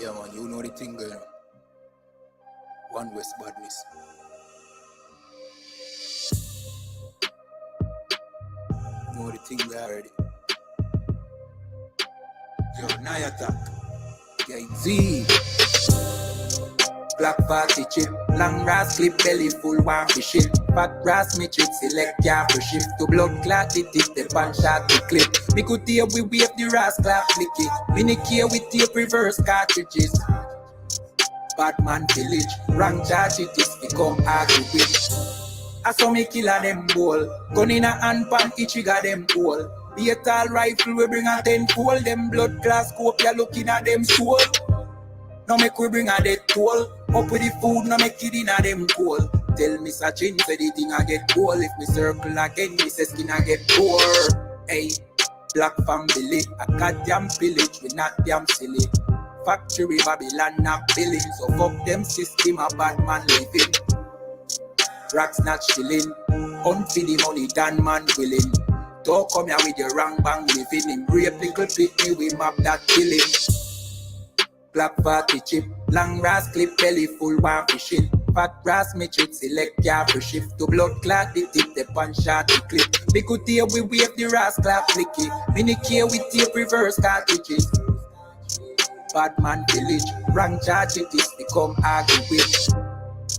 Yeah, man, you know the thing going on. One West badness. You know the thing we already. Yo, I.S.U.P.K. Yeah, Z. Black party chip, long grass clip, belly full one for shit. Fat grass me chip, select ya for shift to blood clot, it is the pan shot to clip. Me could hear we wave the ras clap flicky. Me nick here with tape reverse cartridges. Batman village, rank charge it is become argue with. I saw me kill a them ball, gun in a hand pan each trigger them hole. Be a tall rifle we bring a 10-fold, them blood class scope ya looking at them soul. Now make we bring a dead toll, up with the food now make it in a them coal. Tell me such thing say the thing I get cold, if me circle again me say skin I get poor. Hey, black family, a goddamn village we not damn silly. Factory Babylon not billing, so fuck them system a bad man living. Racks not chilling, unfeed the money than man willing. Don't come here with your wrong bang living, in rape little pitney we map that killing. Black party chip, long grass clip, belly full one fishing. Fat grass me chip, select ya for shift to blood clot, the tip the pan shot to clip. Me could hear we wave the ras clap flicky. Mini care with tape reverse cartridges. Batman village, rank charge it is become argue with.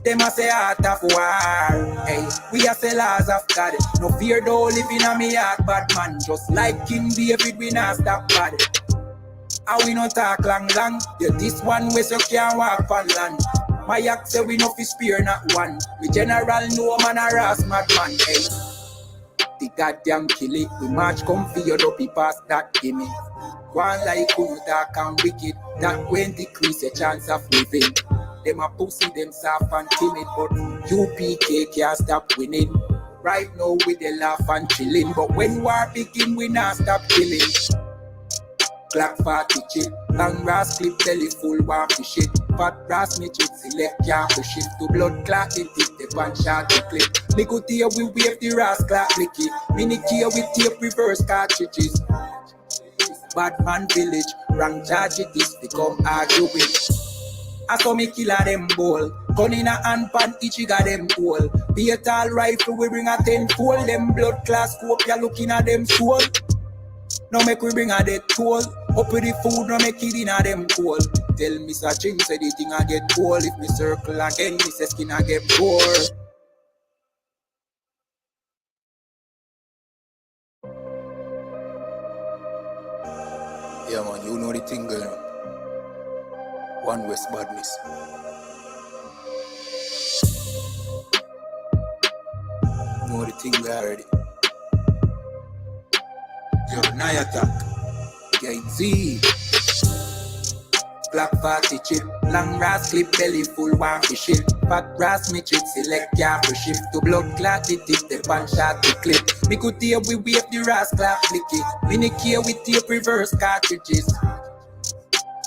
Them a say heart of war, hey, we a say laws of God. No fear though live in a me heart, bad man. Just like King David, we not stop bad. And we no talk long. Yeah, this one way so can't walk on land. My act say we no fi spear not one. We general no man a ras madman, hey. The goddamn kill it, we march come for your dopey past that gimme. One like who dark and wicked, that when decrease your chance of living. Them a pussy, them soft and timid, but U.P.K can't stop winning. Right now we the laugh and chilling, but when war begin we not stop killing. Black party chip, long grass clip, belly full one for shit. Fat grass me chip, select ya for shift to blood clot, it tip the pan shot to clip. Me could hear we wave the ras clap licky. Mini gear with tape reverse cartridges. Batman village, rank charge it is become argue with. I saw me kill a them ball, gun in a hand pan each trigger them hole. Be a tall rifle we bring a 10-fold, them blood class scope ya looking at them soul. Now make we bring a dead toll, up with the food now make it in a them coal. Tell me such thing say the thing I get cold, if me circle again me say skin I get poor. Yeah man, you know the thing going on. One West badness. You know the thing we already. Yo, I.S.U.P.K. Yeah, Z. Black party chip, long grass clip, belly full one for shit. Fat grass me chip, select ya for shift to blood clot, it is the pan shot to clip. Me could hear we wave the ras clap flicky. Mini care with tape reverse cartridges.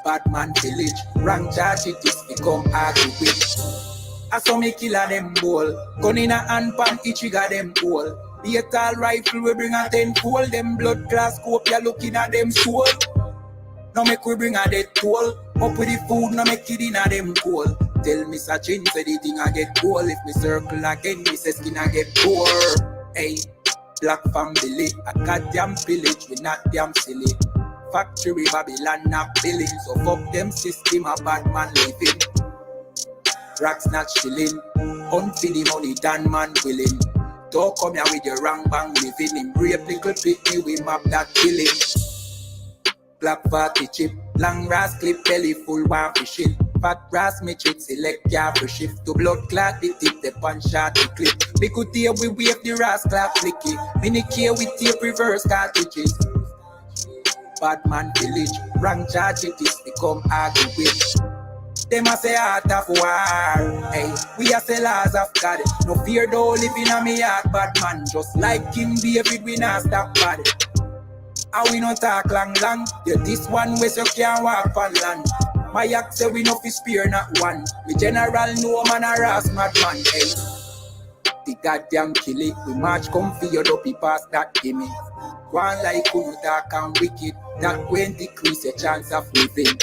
Batman village, rank charge it is become argue with. I saw me kill a them ball, gun in a hand pan each trigger them hole. Be a tall rifle we bring a 10-fold, them blood class scope ya looking at them soul. Now make we bring a dead toll, up with the food now make it in a them coal. Tell me such thing say the thing I get cold, if me circle again me say skin I get poor. Hey, black family, a goddamn village we not damn silly. Factory Babylon not billing, so fuck them system a bad man living. Racks not chilling, unfeed the money than man willing. Don't come here with your wrong bang living, in rape little pitney we map that killing. Black party chip, long grass clip, belly full one fishing. Fat grass me chip, select ya for shift to blood clot, the tip the pan shot to clip. Me could hear we wave the ras clap flicky. Mini care with tape reverse cartridges. Batman village, rank charge it is become argue with. Them a say heart of war, hey, we a say laws of God. No fear though live in a me heart, bad man. Just like King David we not stop bad. And we no talk long. Yeah, this one way so can't walk on land. My act say we no fi spear not one. We general no man a ras madman, hey. The goddamn kill it, we march come for your dopey past that gimme. One like who dark and wicked, that when decrease your chance of living.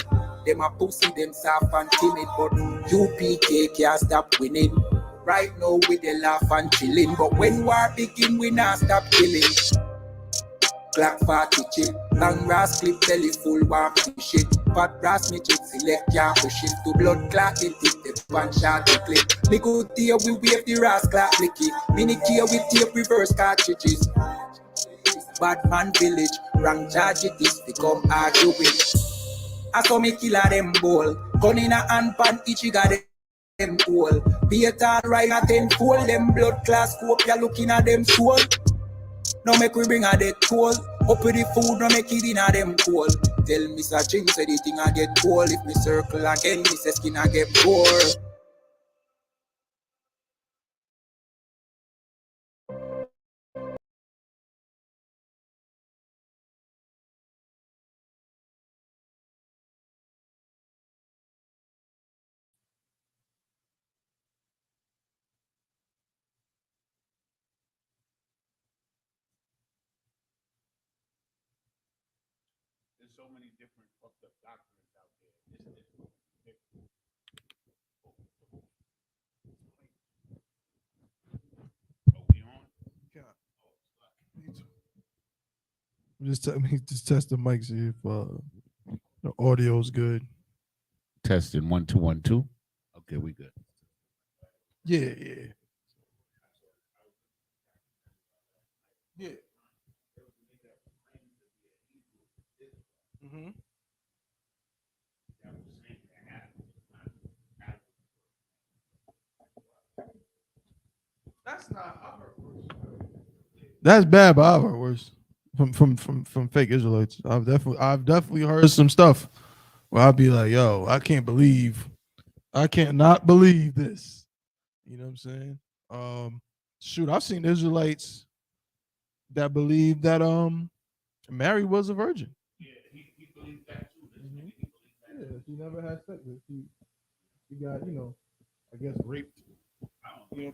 Them a pussy, them soft and timid, but U.P.K can't stop winning. Right now we dey laugh and chilling, but when war begin, we not stop killing. Black 40 chip, long brass clip, belly full, warm shit. Fat brass me chip, select can't push it to blood clot, it tip the pan shot the clip. Me good tear, we wave the ras clot blicky. Mini gear with tape reverse cartridges. Bad man village, rank charge it is become argue with. I saw me kill a them ball, gun in a hand pan each got them cool. Be a tall right at 10 fold, them blood class scope, ya looking at them soul. No make we bring a dead toll. Up with the food, no make it in a them cool. Tell me Mr. Ching say the thing I get cold. If me circle again, me say skin I get poor. There's so many different fucked up doctrines out there. Are we on? Just test the mic, see if the audio is good. Testing 1 2 1 2. Okay, we good. Yeah. Mm-hmm. That's not our worst. That's bad, but I've heard worse from fake Israelites. I've definitely heard some stuff where I'd be like, yo, I can't not believe this. You know what I'm saying? Shoot, I've seen Israelites that believe that Mary was a virgin. Yeah, he believed that too. Mm-hmm. Yeah, she never had sex. She got, I guess raped,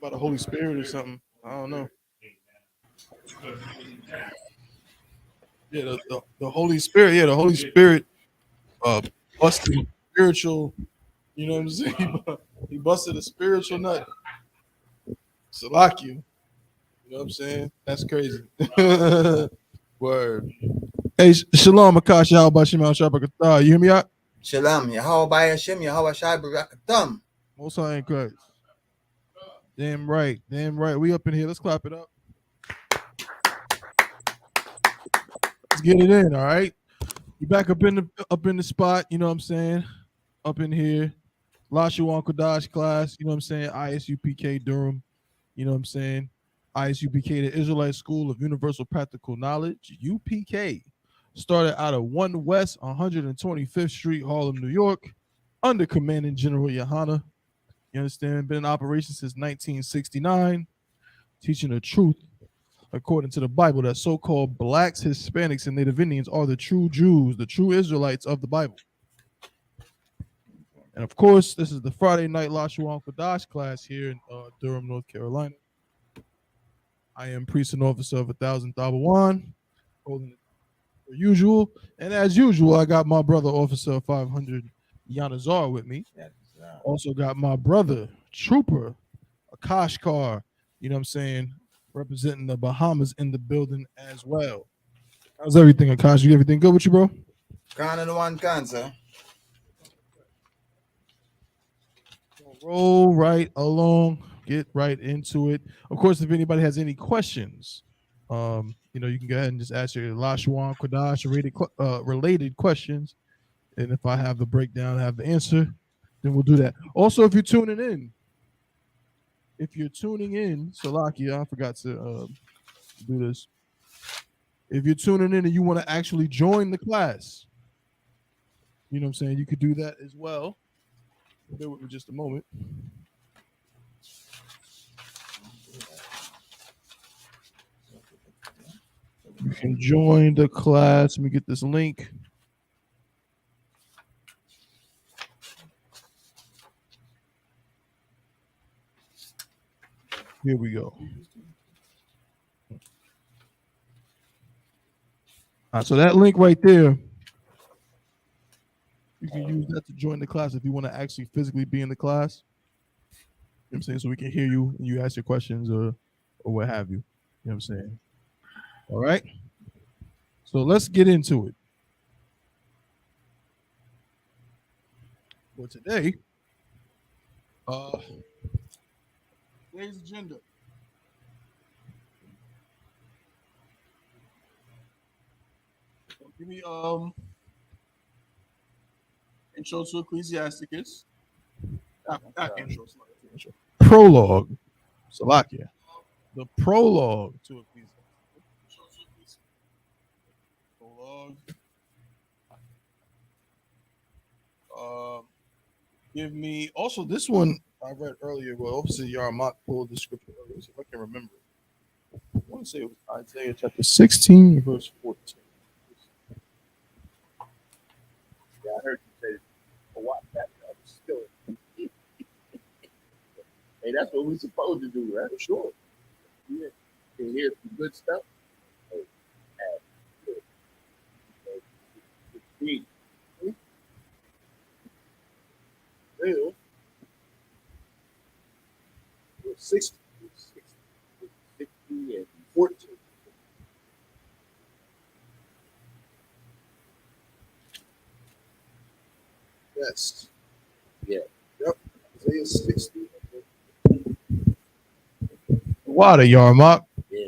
by the Holy Spirit or something. I don't know. Yeah, the Holy Spirit. Yeah, the Holy Spirit busted spiritual. You know what I'm saying? He busted a spiritual nut. Salakia. You know what I'm saying? That's crazy. Word. Hey, Shalom, Akash, how about Shema Shabbat? You hear me out? Shalom, Yahweh Hashem, Yahweh Shai Barakatam. Most High in Christ. Damn right. We up in here. Let's clap it up. Let's get it in, all right? You back up in the spot, you know what I'm saying? Up in here. Lashawan Qadash class, you know what I'm saying? I.S.U.P.K. Durham, you know what I'm saying? I.S.U.P.K. the Israelite School of Universal Practical Knowledge, U.P.K. Started out of 1 West 125th Street, Harlem, New York, under Commanding General YAHANNA. You understand? Been in operation since 1969, teaching the truth according to the Bible that so-called blacks, Hispanics, and Native Indians are the true Jews, the true Israelites of the Bible. And of course, this is the Friday night Lashawan Qadash class here in Durham, North Carolina. I am priest and officer of 1000 Thabawan, holding it per usual. And as usual, I got my brother, officer 500 Yanazar with me. Also got my brother, trooper, Akashkar, you know what I'm saying, representing the Bahamas in the building as well. How's everything, Akash? You everything good with you, bro? Khan and one cancer. Roll right along, get right into it. Of course, if anybody has any questions, you can go ahead and just ask your Lashawan Qadash related questions. And if I have the breakdown, have the answer, then we'll do that. Also, if you're tuning in, Salakia, I forgot to do this. If you're tuning in and you want to actually join the class, you know what I'm saying, you could do that as well. Bear with me just a moment. You can join the class. Let me get this link. Here we go. All right, so that link right there, You can use that to join the class if you want to actually physically be in the class. You know what I'm saying? So we can hear you and you ask your questions or what have you. You know what I'm saying? All right. So let's get into it. For today, today's agenda. Give me intro to Ecclesiasticus. Not intro. Prologue. Salakia. The prologue to Ecclesiasticus. Prologue. Give me also this one I read earlier. Well, obviously Yarmak pulled the scripture earlier, so if I can remember. I want to say it was Isaiah chapter 16, verse 14. Yeah, I heard you say, "What that still." Hey, that's what we're supposed to do, right? Sure. Yeah. You hear some good stuff. Hey, good. 16. Yeah. 60, 60 and 14. Yes. Yeah. Yep. Isaiah 60. Water, Yarmak. Yeah.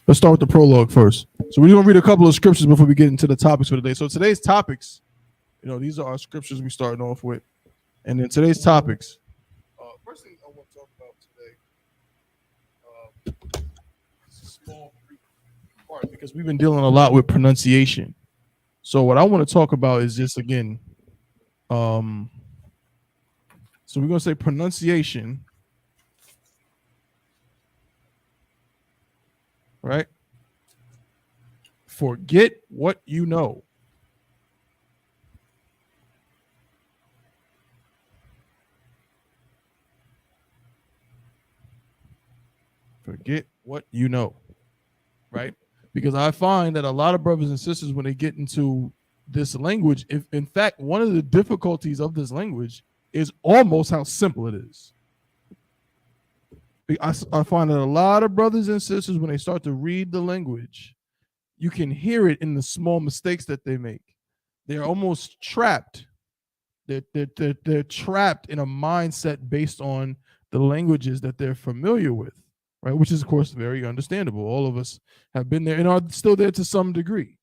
Let's start with the prologue first. So we're going to read a couple of scriptures before we get into the topics for today. So today's topics, these are our scriptures we're starting off with. And then today's topics. First thing I want to talk about today is a small part because we've been dealing a lot with pronunciation. So what I want to talk about is just, again, so we're going to say pronunciation, right? Forget what you know. Forget what you know, right? Because I find that a lot of brothers and sisters, when they get into this language, if in fact, one of the difficulties of this language is almost how simple it is. I find that a lot of brothers and sisters, when they start to read the language, you can hear it in the small mistakes that they make. They're almost trapped. They're trapped in a mindset based on the languages that they're familiar with, right? Which is, of course, very understandable. All of us have been there and are still there to some degree.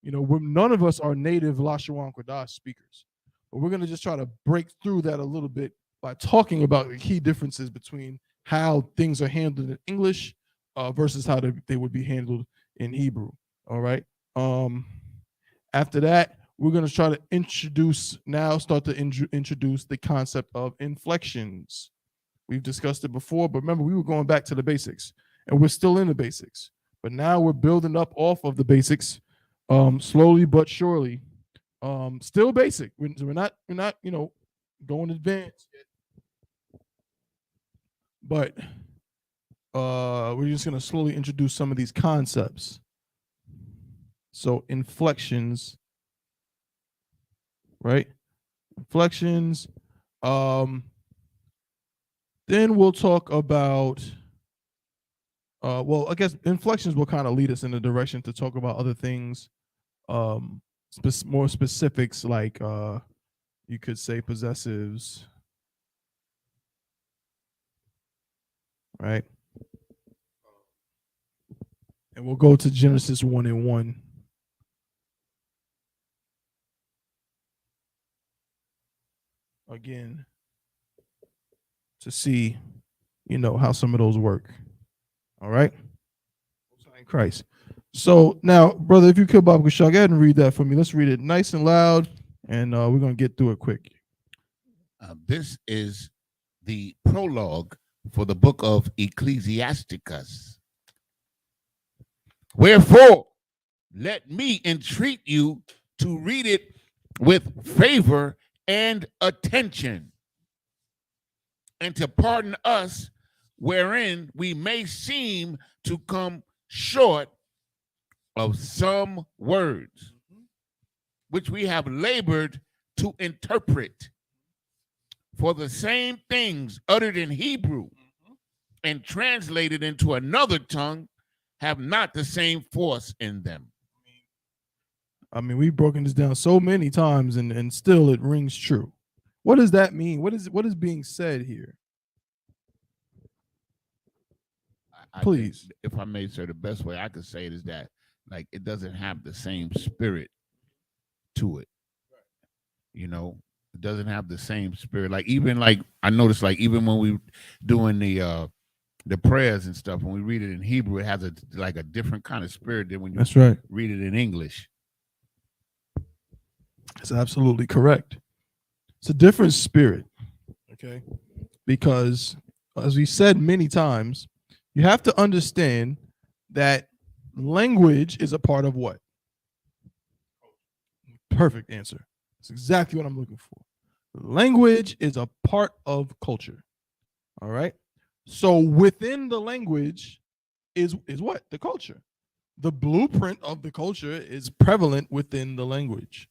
None of us are native Lashawan Qadash speakers, but we're going to just try to break through that a little bit by talking about the key differences between how things are handled in English versus how they would be handled in Hebrew. All right. After that, we're going to try to introduce the concept of inflections. We've discussed it before, but remember, we were going back to the basics, and we're still in the basics. But now we're building up off of the basics, slowly but surely. Still basic. We're not going advanced yet. But we're just going to slowly introduce some of these concepts. So inflections, right? Inflections. Then we'll talk about, I guess inflections will kind of lead us in the direction to talk about other things, more specifics like you could say possessives, right? And we'll go to Genesis 1:1. Again, to see, how some of those work. All right. In Christ. So now, brother, if you could, Bob Kushal, go ahead and read that for me. Let's read it nice and loud, and we're going to get through it quick. This is the prologue for the book of Ecclesiasticus. Wherefore, let me entreat you to read it with favor and attention, and to pardon us wherein we may seem to come short of some words, which we have labored to interpret. For the same things uttered in Hebrew and translated into another tongue have not the same force in them. I mean, we've broken this down so many times, and still it rings true. What does that mean? What is being said here? Please. If I may, sir, the best way I could say it is that, like, it doesn't have the same spirit to it. You know, it doesn't have the same spirit. Like, even like I noticed, like, even when we doing the prayers and stuff, when we read it in Hebrew, it has a different kind of spirit than when you That's right. read it in English. That's absolutely correct. It's a different spirit, okay? Because, as we said many times, you have to understand that language is a part of what? Perfect answer. That's exactly what I'm looking for. Language is a part of culture. All right. So within the language is what? The culture. The blueprint of the culture is prevalent within the language.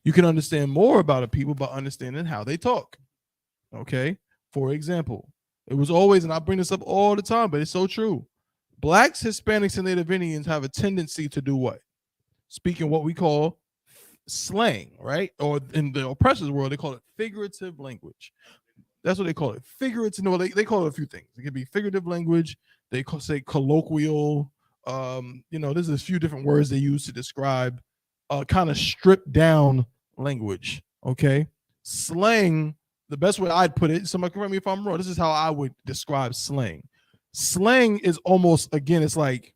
You can understand more about a people by understanding how they talk. Okay. For example, it was always, and I bring this up all the time, but it's so true. Blacks, Hispanics, and Native Indians have a tendency to do what? Speaking what we call slang, right? Or in the oppressor's world, they call it figurative language. That's what they call it. Figurative. No, they call it a few things. It could be figurative language. They say colloquial. There's a few different words they use to describe kind of stripped down language. Okay. Slang, the best way I'd put it, somebody correct me if I'm wrong, this is how I would describe slang. Slang is almost, again, it's like,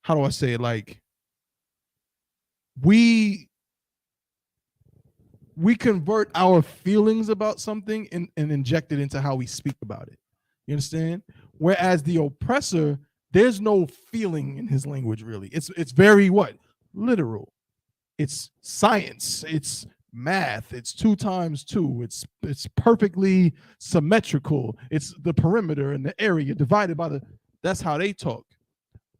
how do I say it? Like, we convert our feelings about something and inject it into how we speak about it. You understand? Whereas the oppressor, there's no feeling in his language, really. It's very what? Literal. It's science. It's math. It's 2 times 2. It's perfectly symmetrical. It's the perimeter and the area divided by the. That's how they talk.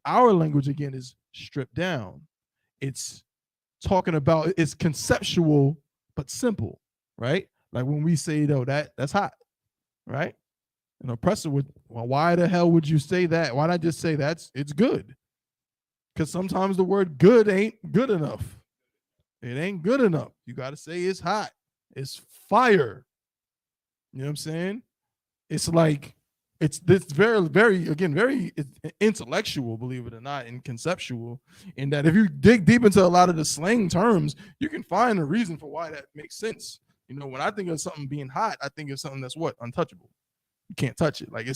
Our language, again, is stripped down. It's talking about, it's conceptual but simple, right? Like when we say, though, that's hot, right? An oppressor would, well, why the hell would you say that? Why not just say it's good? Because sometimes the word good ain't good enough. It ain't good enough. You got to say it's hot. It's fire. You know what I'm saying? It's like, it's very, very, again, very intellectual, believe it or not, and conceptual, in that if you dig deep into a lot of the slang terms, you can find a reason for why that makes sense. You know, when I think of something being hot, I think of something that's what? Untouchable. You can't touch it. Like, you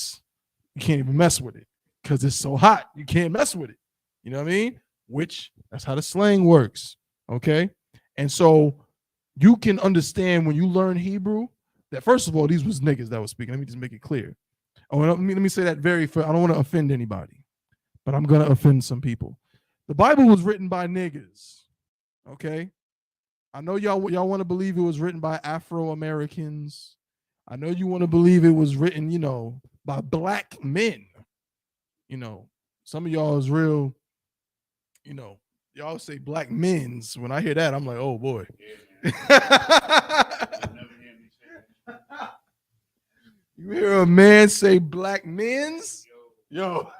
can't even mess with it because it's so hot. You can't mess with it. You know what I mean? Which, that's how the slang works. Okay. And so you can understand when you learn Hebrew that, first of all, these was niggas that was speaking. Let me just make it clear. Oh, let me say that I don't want to offend anybody, but I'm going to offend some people. The Bible was written by niggas. Okay. I know y'all want to believe it was written by Afro-Americans. I know you want to believe it was written, by black men. Some of y'all is real, y'all say black men's. When I hear that, I'm like, oh boy. You hear a man say black men's? Yo.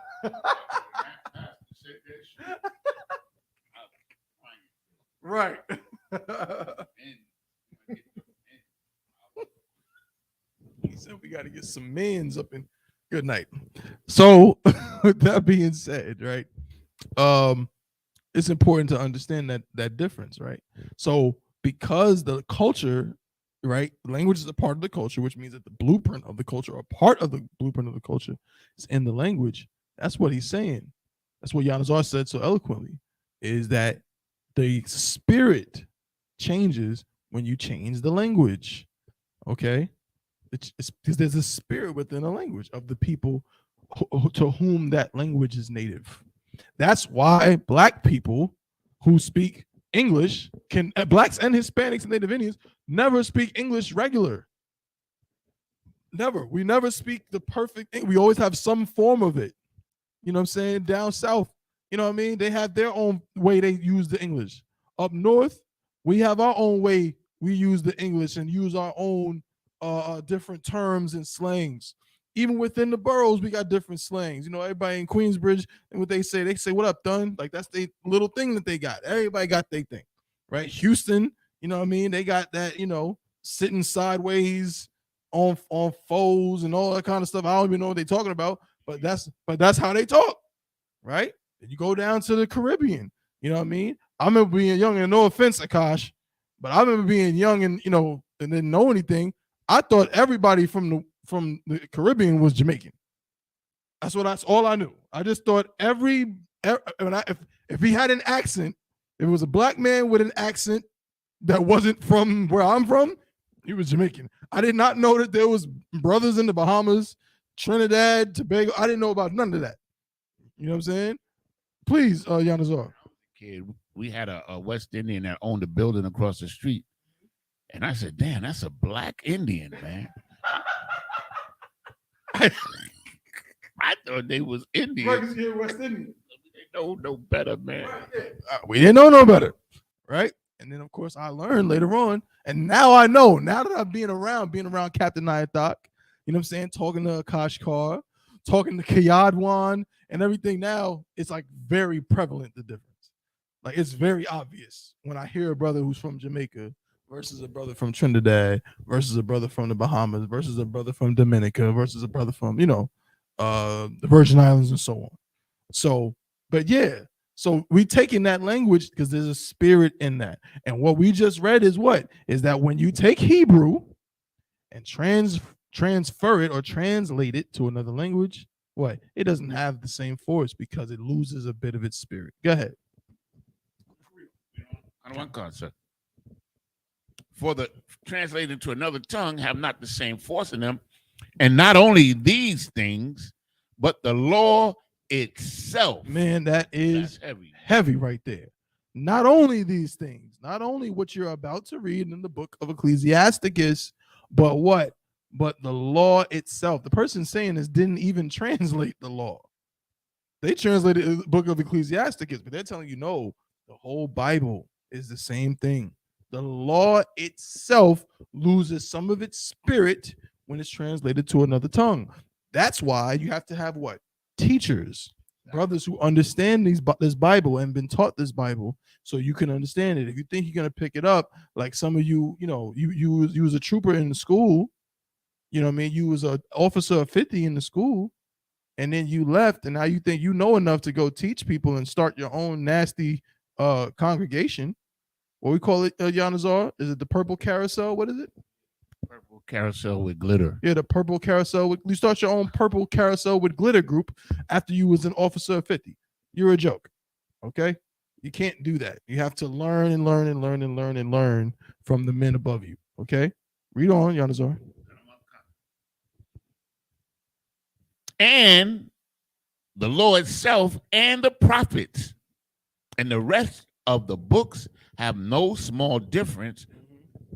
Right. He said we got to get some men's up in. Good night. So with that being said, right, it's important to understand that difference, right? So because the culture right? Language is a part of the culture, which means that the blueprint of the culture, or part of the blueprint of the culture, is in the language. That's what he's saying. That's what Yanazar said so eloquently, is that the spirit changes when you change the language. Okay? It's because there's a spirit within a language of the people to whom that language is native. That's why black people who speak English can, blacks and Hispanics and Native Indians, never speak English regular. Never. We never speak the perfect English. We always have some form of it. You know what I'm saying? Down south, you know what I mean? They have their own way they use the English. Up north, we have our own way we use the English and use our own different terms and slangs. Even within the boroughs, we got different slangs. You know, everybody in Queensbridge, and what they say, what up, done? Like, that's the little thing that they got. Everybody got their thing, right? Houston, you know what I mean? They got that, you know, sitting sideways on foes and all that kind of stuff. I don't even know what they're talking about, but that's how they talk, right? And you go down to the Caribbean, you know what I mean? I remember being young, and no offense, Akash, but I remember being young and, you know, and didn't know anything. I thought everybody from the Caribbean was Jamaican. That's all I knew. I just thought if he had an accent, if it was a black man with an accent that wasn't from where I'm from, he was Jamaican. I did not know that there was brothers in the Bahamas, Trinidad, Tobago. I didn't know about none of that. You know what I'm saying? Please, Yanazar. Kid, we had a West Indian that owned a building across the street. And I said, damn, that's a black Indian, man. I thought they was Indian. West Indian. They know no better, man. We didn't know no better, right? And then, of course, I learned later on. And now I know. Now that I'm being around Captain Nyathak, you know what I'm saying? Talking to Akash Kar, talking to Kayadwan and everything, now it's like very prevalent, the difference. Like, it's very obvious when I hear a brother who's from Jamaica versus a brother from Trinidad versus a brother from the Bahamas versus a brother from Dominica versus a brother from, you know, the Virgin Islands and so on. So, but yeah, so we taking that language because there's a spirit in that. And what we just read is what? Is that when you take Hebrew and transfer it or translate it to another language, what? It doesn't have the same force because it loses a bit of its spirit. Go ahead. On one concept. For the translated into another tongue have not the same force in them. And not only these things, but the law itself. Man, that's heavy. Heavy right there. Not only these things, not only what you're about to read in the book of Ecclesiasticus, but what? But the law itself. The person saying this didn't even translate the law. They translated the book of Ecclesiasticus, but they're telling you, no, the whole Bible is the same thing. The law itself loses some of its spirit when it's translated to another tongue. That's why you have to have what? Teachers, brothers who understand this Bible and been taught this Bible so you can understand it. If you think you're going to pick it up, like some of you, you know, you was a trooper in the school, you know what I mean? You was an officer of 50 in the school, and then you left, and now you think you know enough to go teach people and start your own nasty congregation. What we call it, Yanazar? Is it the purple carousel? What is it? Purple carousel with glitter. Yeah, the purple carousel. You start your own purple carousel with glitter group after you was an officer of 50. You're a joke. Okay? You can't do that. You have to learn and learn and learn and learn and learn from the men above you. Okay? Read on, Yanazar. And the law itself and the prophets and the rest of the books have no small difference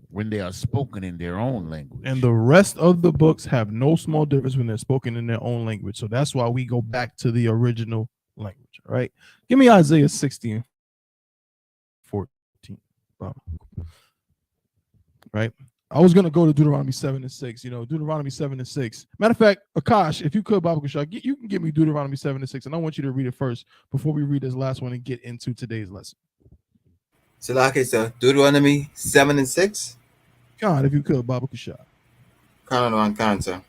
when they are spoken in their own language. And the rest of the books have no small difference when they're spoken in their own language. So that's why we go back to the original language, right? Give me Isaiah 60 and 14. Right? I was going to go to Deuteronomy 7 and 6. You know, Deuteronomy 7 and 6. Matter of fact, Akash, if you could, Baba Kushak, you can give me Deuteronomy 7 and 6, and I want you to read it first before we read this last one and get into today's lesson. Salaki, so Deuteronomy 7 and 6? God, if you could, Baba Kushak. Khan.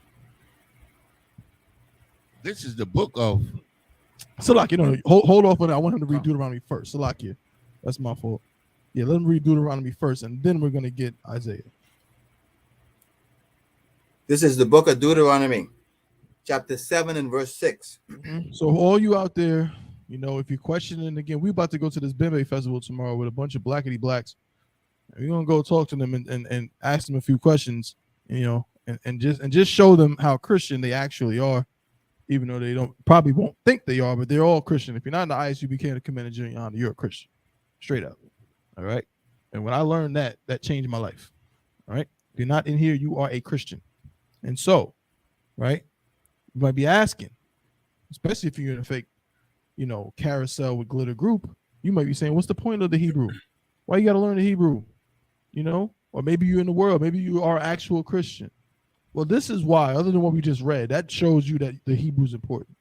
This is the book of... Salaki, no, hold off on that. I want him to read Deuteronomy first. Salaki, that's my fault. Yeah, let him read Deuteronomy first, and then we're going to get Isaiah. This is the book of Deuteronomy, chapter 7 and verse 6. So all you out there, you know, if you're questioning again, we about to go to this Bembe festival tomorrow with a bunch of blackity blacks. We're gonna go talk to them and ask them a few questions, you know, and just show them how Christian they actually are, even though they probably won't think they are, but they're all Christian. If you're not in the I.S.U.P.K and the Command Junior Honor, you're a Christian, straight up. All right. And when I learned that changed my life. All right. If you're not in here, you are a Christian. And so, right, you might be asking, especially if you're in a fake, you know, carousel with glitter group, you might be saying, what's the point of the Hebrew? Why you got to learn the Hebrew? You know, or maybe you're in the world, maybe you are actual Christian. Well, this is why, other than what we just read, that shows you that the Hebrew is important.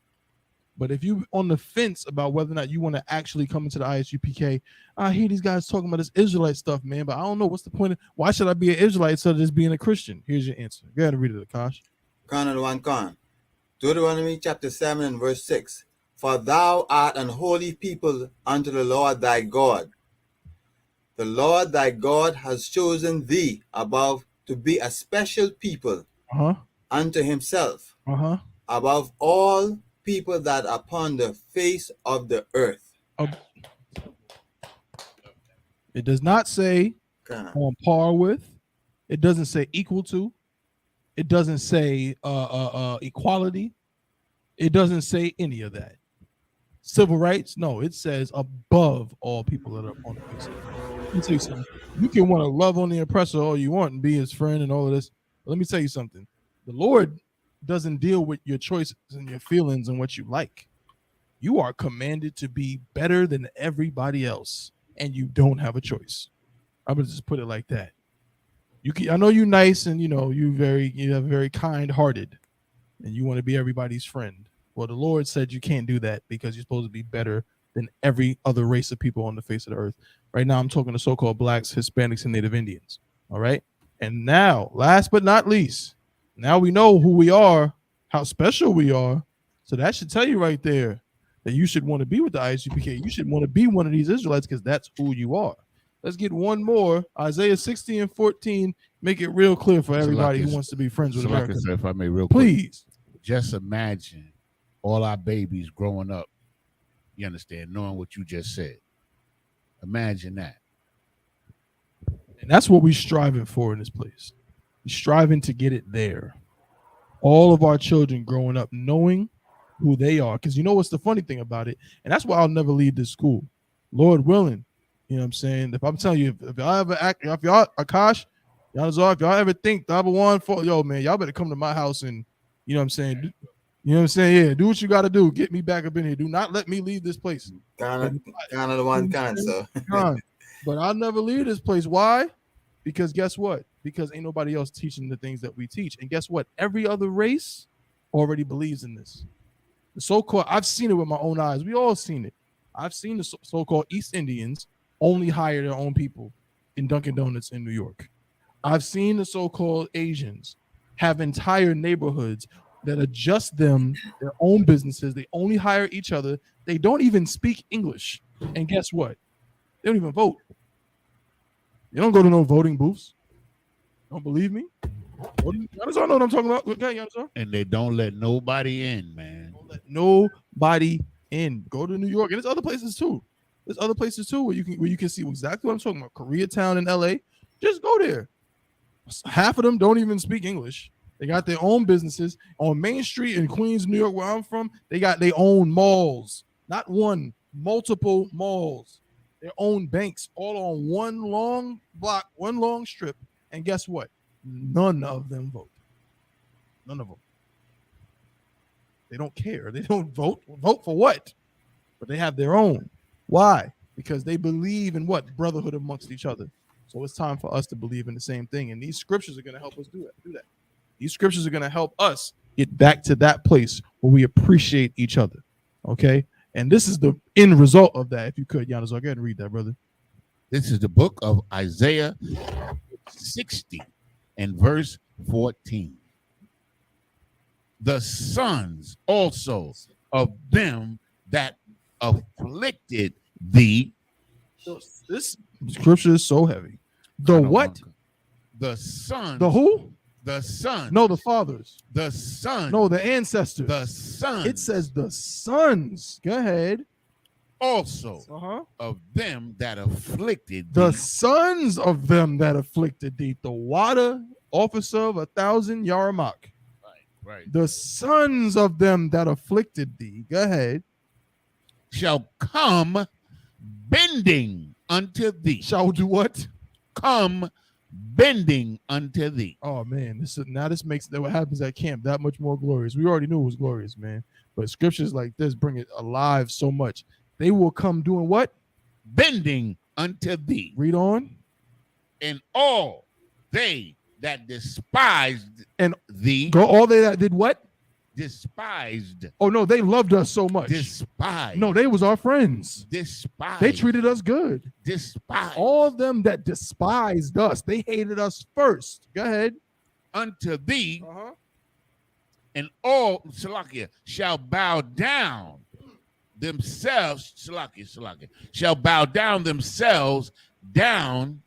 But if you on the fence about whether or not you want to actually come into the I.S.U.P.K, I hear these guys talking about this Israelite stuff, man, but I don't know what's the point. Why should I be an Israelite instead of just being a Christian? Here's your answer. Go ahead and read it, Akash. Con. Deuteronomy chapter 7 and verse 6. For thou art an holy people unto the Lord thy God. The Lord thy God has chosen thee above to be a special people unto himself, above all people that are upon the face of the earth. It does not say on par with. It doesn't say equal to. It doesn't say equality. It doesn't say any of that. Civil rights? No, it says above all people that are on the face of the earth. Let me tell you something. You can want to love on the oppressor all you want and be his friend and all of this. But let me tell you something. The Lord doesn't deal with your choices and your feelings and what you like. You are commanded to be better than everybody else, and you don't have a choice. I'm gonna just put it like that. I know you're nice and you know you have very kind-hearted, and you want to be everybody's friend. Well, the Lord said you can't do that because you're supposed to be better than every other race of people on the face of the earth. Right now, I'm talking to so-called blacks, Hispanics, and Native Indians. All right. And now, last but not least, now we know who we are, how special we are. So that should tell you right there that you should want to be with the I.S.U.P.K. You should want to be one of these Israelites because that's who you are. Let's get one more. Isaiah 60 and 14. Make it real clear for everybody who wants to be friends with America. If I may, real please. Quick, just imagine all our babies growing up, you understand, knowing what you just said. Imagine that. And that's what we're striving for in this place. We're striving to get it there. All of our children growing up knowing who they are. Because you know what's the funny thing about it? And that's why I'll never leave this school. Lord willing. You know what I'm saying? If I'm telling you, if y'all ever act, if y'all, Akash, if y'all ever think double one, yo, man, y'all better come to my house and, you know what I'm saying? You know what I'm saying? Yeah, do what you got to do. Get me back up in here. Do not let me leave this place. So. But I'll never leave this place. Why? Because guess what? Because ain't nobody else teaching the things that we teach. And guess what? Every other race already believes in this. The so-called, I've seen it with my own eyes. We all seen it. I've seen the so-called East Indians only hire their own people in Dunkin' Donuts in New York. I've seen the so-called Asians have entire neighborhoods that are just them, their own businesses. They only hire each other. They don't even speak English. And guess what? They don't even vote. They don't go to no voting booths. Don't believe me? You know what I'm talking about? Okay, and they don't let nobody in, man. Don't let nobody in. Go to New York. And there's other places too. There's other places too where you can see exactly what I'm talking about. Koreatown in LA. Just go there. Half of them don't even speak English. They got their own businesses on Main Street in Queens, New York, where I'm from. They got their own malls, not one, multiple malls, their own banks, all on one long block, one long strip. And guess what? None of them vote. None of them. They don't care. They don't vote. Vote for what? But they have their own. Why? Because they believe in what? Brotherhood amongst each other. So it's time for us to believe in the same thing. And these scriptures are going to help us do that. These scriptures are going to help us get back to that place where we appreciate each other. Okay? And this is the end result of that. If you could, Giannis, I'll go ahead and read that, brother. This is the book of Isaiah 60 and verse 14. The sons also of them that afflicted thee. This scripture is so heavy. The what? The sons. The who? The sons. No, the fathers. The sons. No, the ancestors. The sons. It says the sons. Go ahead. Also of them that afflicted the thee. sons of them that afflicted thee. The water officer of 1,000 Yaramak. Right. The sons of them that afflicted thee. Go ahead. Shall come bending unto thee. Shall do what? Come bending unto thee. Oh man, this makes that what happens at camp that much more glorious. We already knew it was glorious, man. But scriptures like this bring it alive so much. They will come doing what? Bending unto thee. Read on. And all they that despised and thee. Go all they that did what? Despised. Oh no, they loved us so much. Despised. No, they was our friends. Despised. They treated us good. Despised. All of them that despised us, they hated us first. Go ahead. Unto thee, and all Salakia shall bow down themselves. Salakia shall bow down themselves down.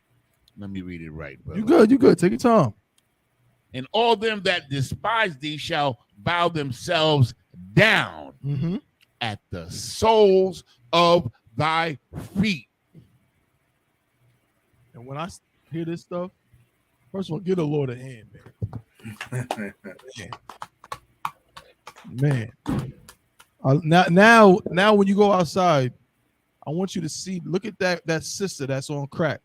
Let me read it right, brother. You good. Take your time. And all them that despise thee shall bow themselves down at the soles of thy feet. And when I hear this stuff, first of all, give the Lord a hand, man. Now, when you go outside, I want you to see. Look at that sister that's on crack.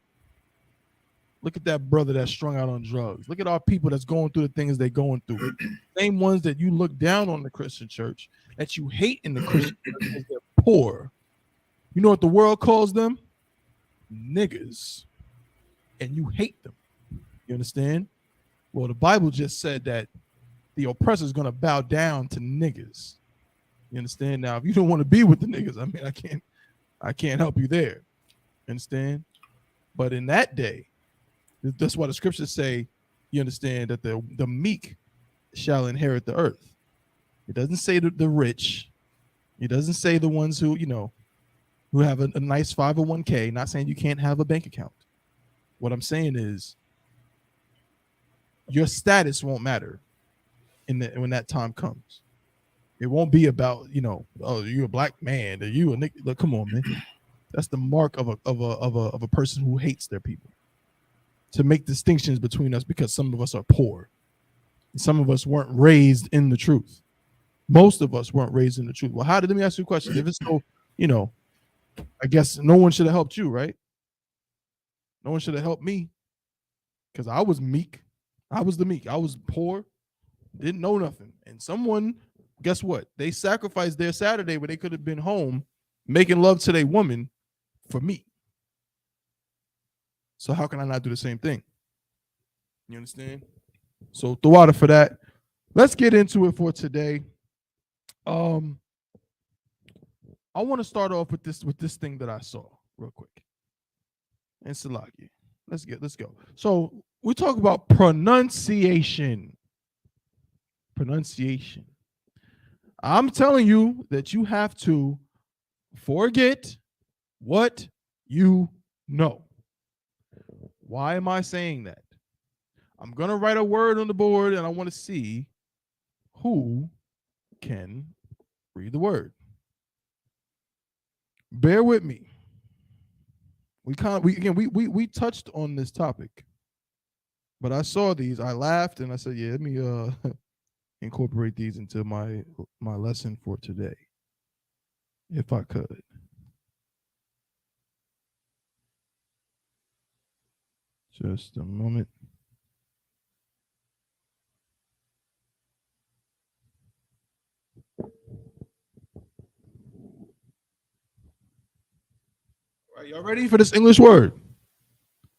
Look at that brother that's strung out on drugs. Look at our people that's going through the things they're going through. Same ones that you look down on the Christian church, that you hate in the Christian church because they're poor. You know what the world calls them? Niggas. And you hate them. You understand? Well, the Bible just said that the oppressor is going to bow down to niggas. You understand? Now, if you don't want to be with the niggas, I mean, I can't help you there. Understand? But in that day, that's why the scriptures say, you understand, that the meek shall inherit the earth. It doesn't say the rich. It doesn't say the ones who have a nice 501k. Not saying you can't have a bank account. What I'm saying is your status won't matter when that time comes. It won't be about, oh, you're a black man, or you a nigga. Look, come on, man. That's the mark of a person who hates their people. To make distinctions between us, because some of us are poor. And some of us weren't raised in the truth. Most of us weren't raised in the truth. Well, let me ask you a question. If it's so, I guess no one should have helped you, right? No one should have helped me, because I was meek. I was the meek. I was poor, didn't know nothing. And someone, guess what? They sacrificed their Saturday where they could have been home making love to their woman for me. So how can I not do the same thing? You understand? So the water for that. Let's get into it for today. I want to start off with this thing that I saw real quick. And Salaki. Let's go. So we talk about pronunciation. Pronunciation. I'm telling you that you have to forget what you know. Why am I saying that? I'm going to write a word on the board, and I want to see who can read the word. Bear with me. We touched on this topic, but I saw these. I laughed, and I said, "Yeah, let me incorporate these into my lesson for today, if I could." Just a moment. All right, y'all ready for this English word?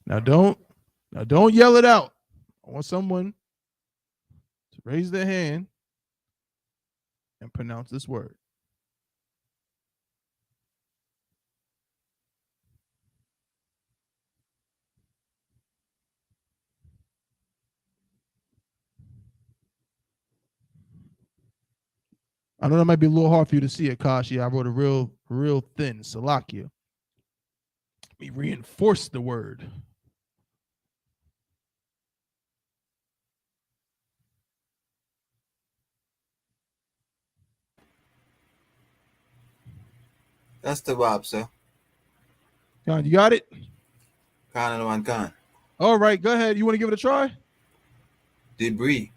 Now don't yell it out. I want someone to raise their hand and pronounce this word. I know that might be a little hard for you to see it, Kashi. I wrote a real thin Salakia. Let me reinforce the word. That's the verb, sir. Con, you got it? Can and one can. All right, go ahead. You want to give it a try? Debris.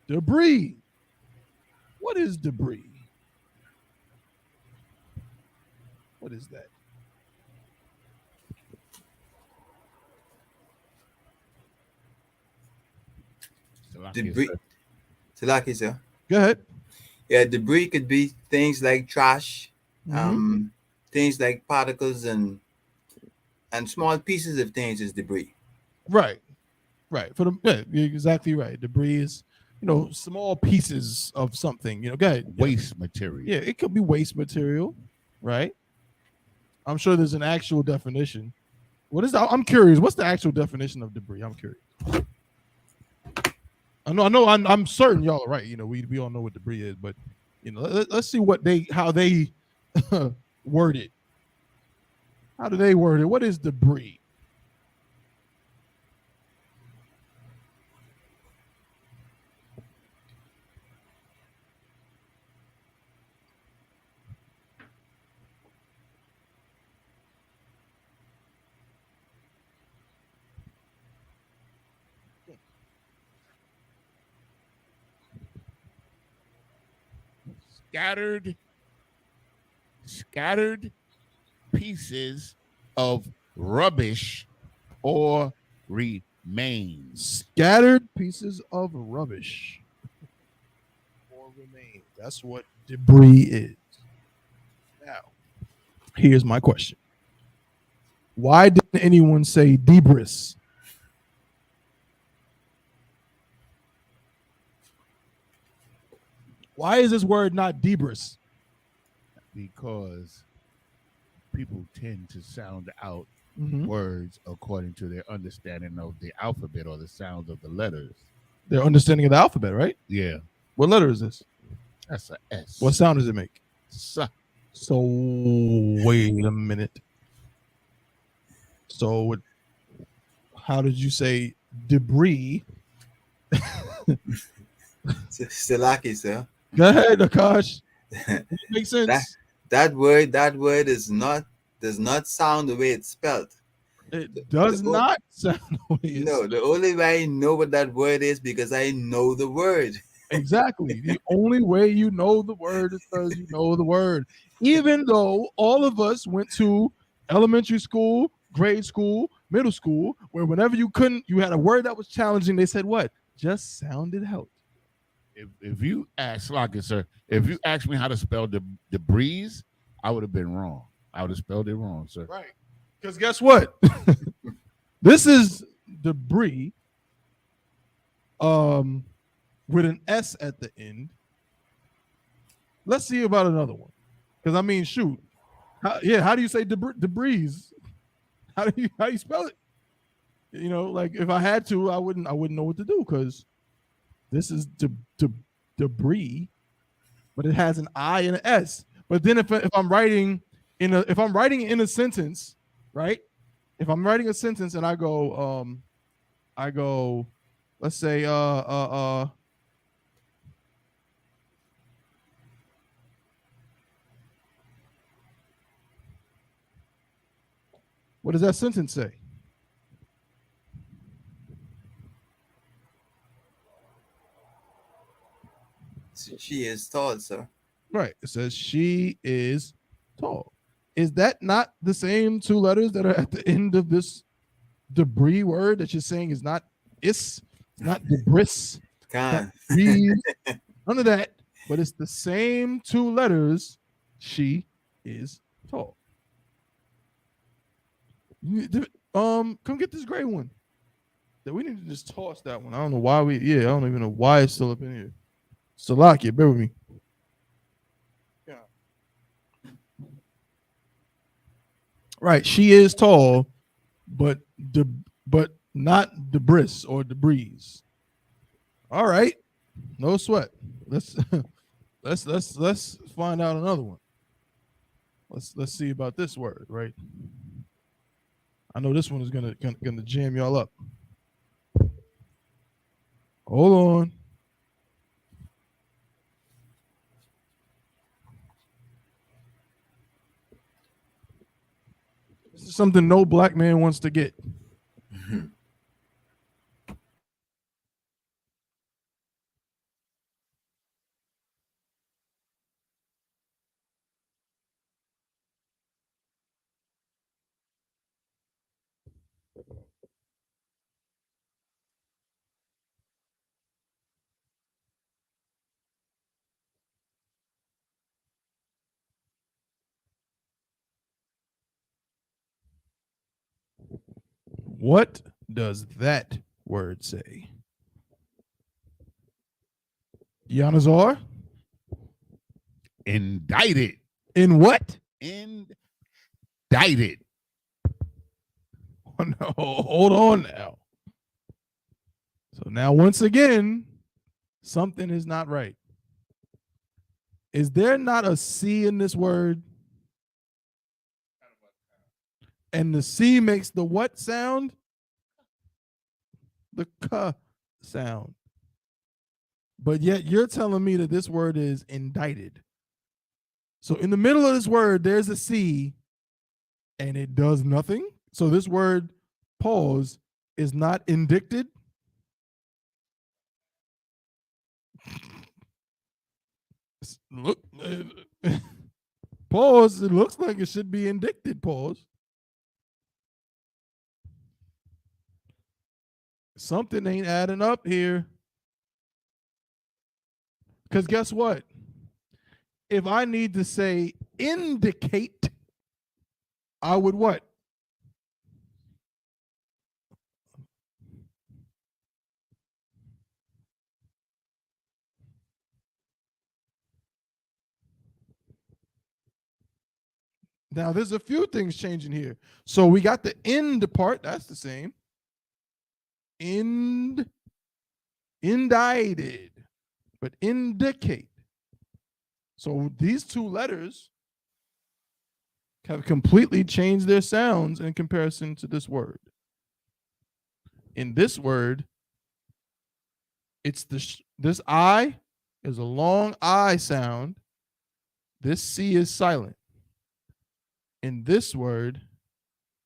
Debris. What is debris? What is that? Debris. Salaki, sir. Go ahead. Yeah, debris could be things like trash, Mhm. things like particles and small pieces of things is debris. Right. For the you're exactly right. Debris is, small pieces of something. Go ahead. Waste material. Yeah, it could be waste material, right? I'm sure there's an actual definition. What is that? I'm curious. What's the actual definition of debris? I'm curious. I'm certain y'all are right. We all know what debris is, but let's see how they word it. How do they word it? What is debris? Scattered pieces of rubbish or remains. Scattered pieces of rubbish or remains. That's what debris is. Now, here's my question. Why didn't anyone say debris? Why is this word not debris? Because people tend to sound out Mhm. words according to their understanding of the alphabet or the sounds of the letters. Their understanding of the alphabet, right? Yeah. What letter is this? That's a S. What sound does it make? So wait a minute. So how did you say debris? Salaki, sir. Go ahead, Akash. Makes sense. That word does not sound the way it's spelled. It does not sound the way it's No, the only way I know what that word is because I know the word. Exactly. The only way you know the word is because you know the word. Even though all of us went to elementary school, grade school, middle school, where whenever you had a word that was challenging, they said what? Just sound it out. If you ask, sir, if you asked me how to spell debris, I would have been wrong. I would have spelled it wrong, sir. Right. Because guess what? This is debris with an S at the end. Let's see about another one. Because shoot. How do you say debris? How do you spell it? Like if I had to, I wouldn't know what to do because this is debris, but it has an I and an S. But then if I'm writing in a sentence, right? If I'm writing a sentence and I go, let's say, what does that sentence say? She is tall, sir. Right. It says she is tall. Is that not the same two letters that are at the end of this debris word that you're saying is not is? It's not debris. Can. None of that. But it's the same two letters. She is tall. Come get this gray one. That we need to just toss that one. I don't know why I don't even know why it's still up in here. Salakia, bear with me. Yeah. Right, she is tall, but not debris or debris. All right, no sweat. Let's find out another one. Let's see about this word, right? I know this one is gonna jam y'all up. Hold on. something no black man wants to get. What does that word say? Yanazar? Indicted. In what? Indicted. Oh, no, hold on now. So now, once again, something is not right. Is there not a C in this word? And the C makes the what sound? The K sound. But yet you're telling me that this word is indicted. So in the middle of this word, there's a C and it does nothing. So this word, pause, is not indicted. Look, pause, it looks like it should be indicted, pause. Something ain't adding up here. Because guess what? If I need to say indicate, I would what? Now, there's a few things changing here. So we got the end part. That's the same. Indicted, but indicate. So these two letters have completely changed their sounds in comparison to this word. In this word, it's this I is a long I sound. This C is silent. In this word,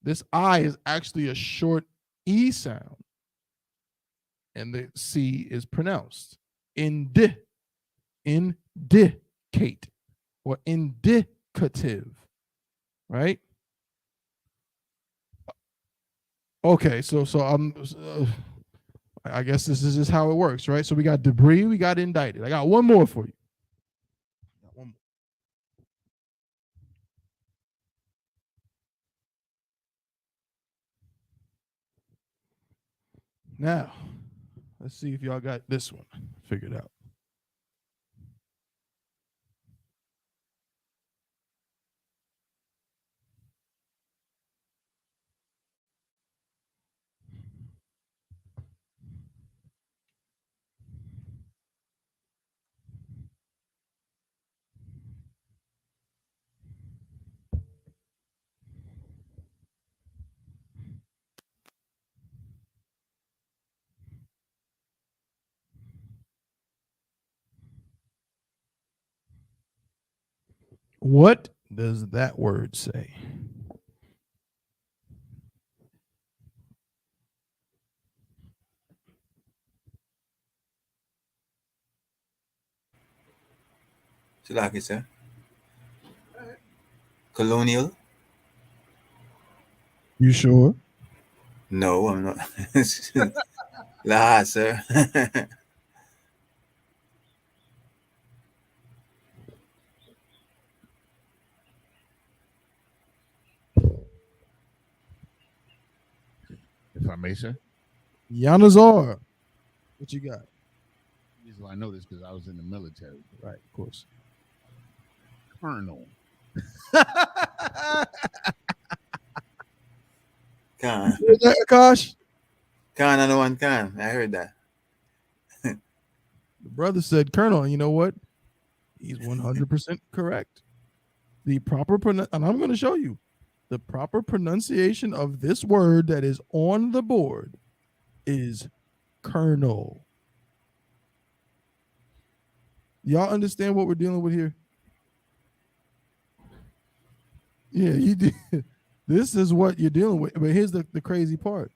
this I is actually a short E sound. And the C is pronounced. Indicate or indicative, right? Okay, so I guess this is just how it works, right? So we got debris, we got indicted. I got one more for you. Now, let's see if y'all got this one figured out. What does that word say? Salaki, sir. Colonial? You sure? No, I'm not. La, sir. If I may, sir. Yanazar, what you got? The reason why I know this because I was in the military. Right, of course. Colonel. Khan. Heard that, Akash? Khan, I know one Khan. I heard that. The brother said, Colonel, you know what? He's 100% correct. The proper and I'm going to show you the proper pronunciation of this word that is on the board is colonel. Y'all understand what we're dealing with here? Yeah, you did. This is what you're dealing with. But here's the crazy part.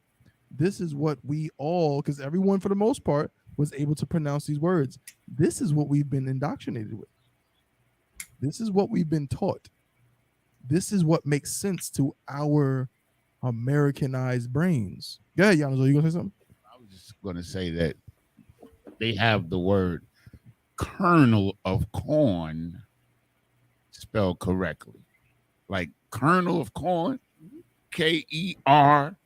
This is what we all, because everyone for the most part was able to pronounce these words. This is what we've been indoctrinated with. This is what we've been taught. This is what makes sense to our Americanized brains. Yeah, Giannis, are you gonna say something? I was just going to say that they have the word kernel of corn spelled correctly. Like kernel of corn, KERNEL.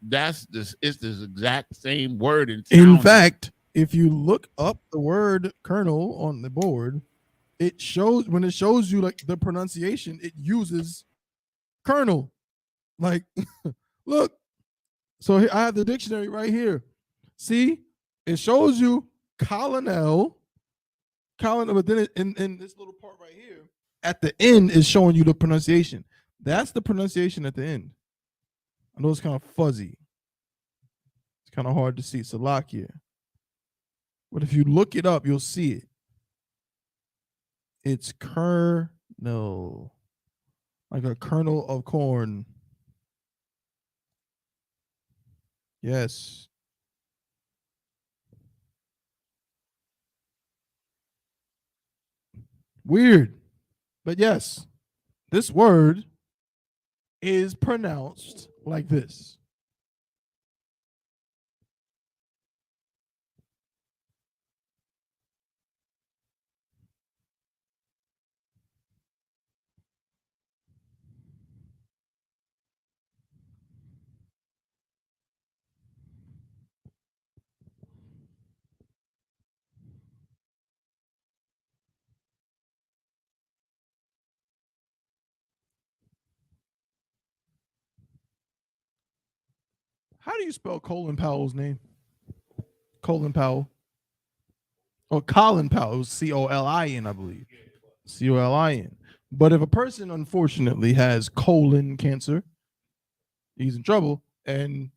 That's this. It's this exact same word in In fact, if you look up the word kernel on the board, it shows, when it shows you like the pronunciation, it uses kernel. Like, look. So here, I have the dictionary right here. See, it shows you colonel, but then in this little part right here, at the end is showing you the pronunciation. That's the pronunciation at the end. I know it's kind of fuzzy. It's kind of hard to see. Salakia. But if you look it up, you'll see it. It's kernel, like a kernel of corn. Yes. Weird. But yes, this word is pronounced like this. How do you spell Colin Powell's name? Colin Powell. Or Colin Powell. It was Colin, I believe. Colin. But if a person unfortunately has colon cancer, he's in trouble, and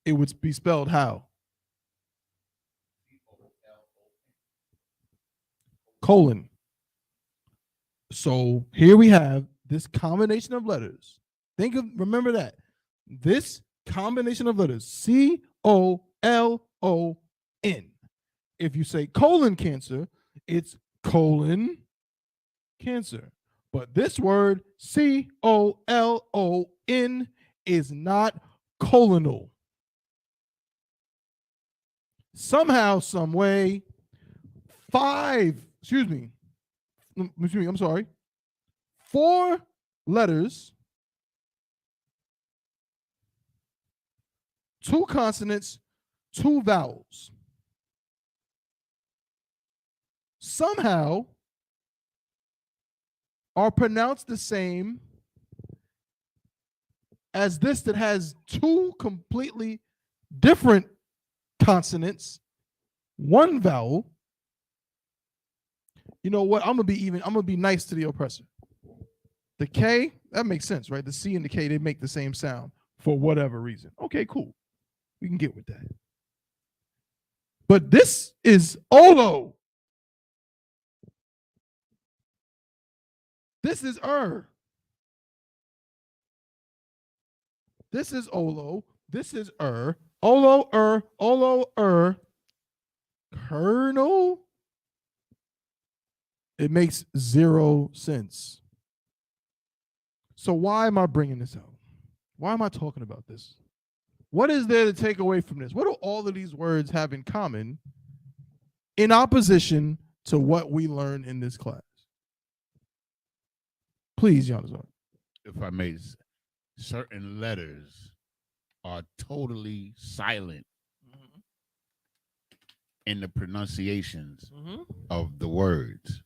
it would be spelled how? Colon. So here we have this combination of letters. Remember that. This combination of letters, COLON. If you say colon cancer, it's colon cancer. But this word, COLON, is not colonal. Somehow, some way, 4 letters, 2 consonants, 2 vowels. Somehow are pronounced the same as this that has 2 completely different consonants, 1 vowel. You know what? I'm gonna be nice to the oppressor. The K, that makes sense, right? The C and the K, they make the same sound for whatever reason. Okay, cool. We can get with that. But this is Olo. This is This is Olo. This is Olo, Olo, Kernel. It makes 0 sense. So why am I bringing this out? Why am I talking about this? What is there to take away from this? What do all of these words have in common in opposition to what we learn in this class? Please, Jonathan. If I may, certain letters are totally silent in the pronunciations of the words.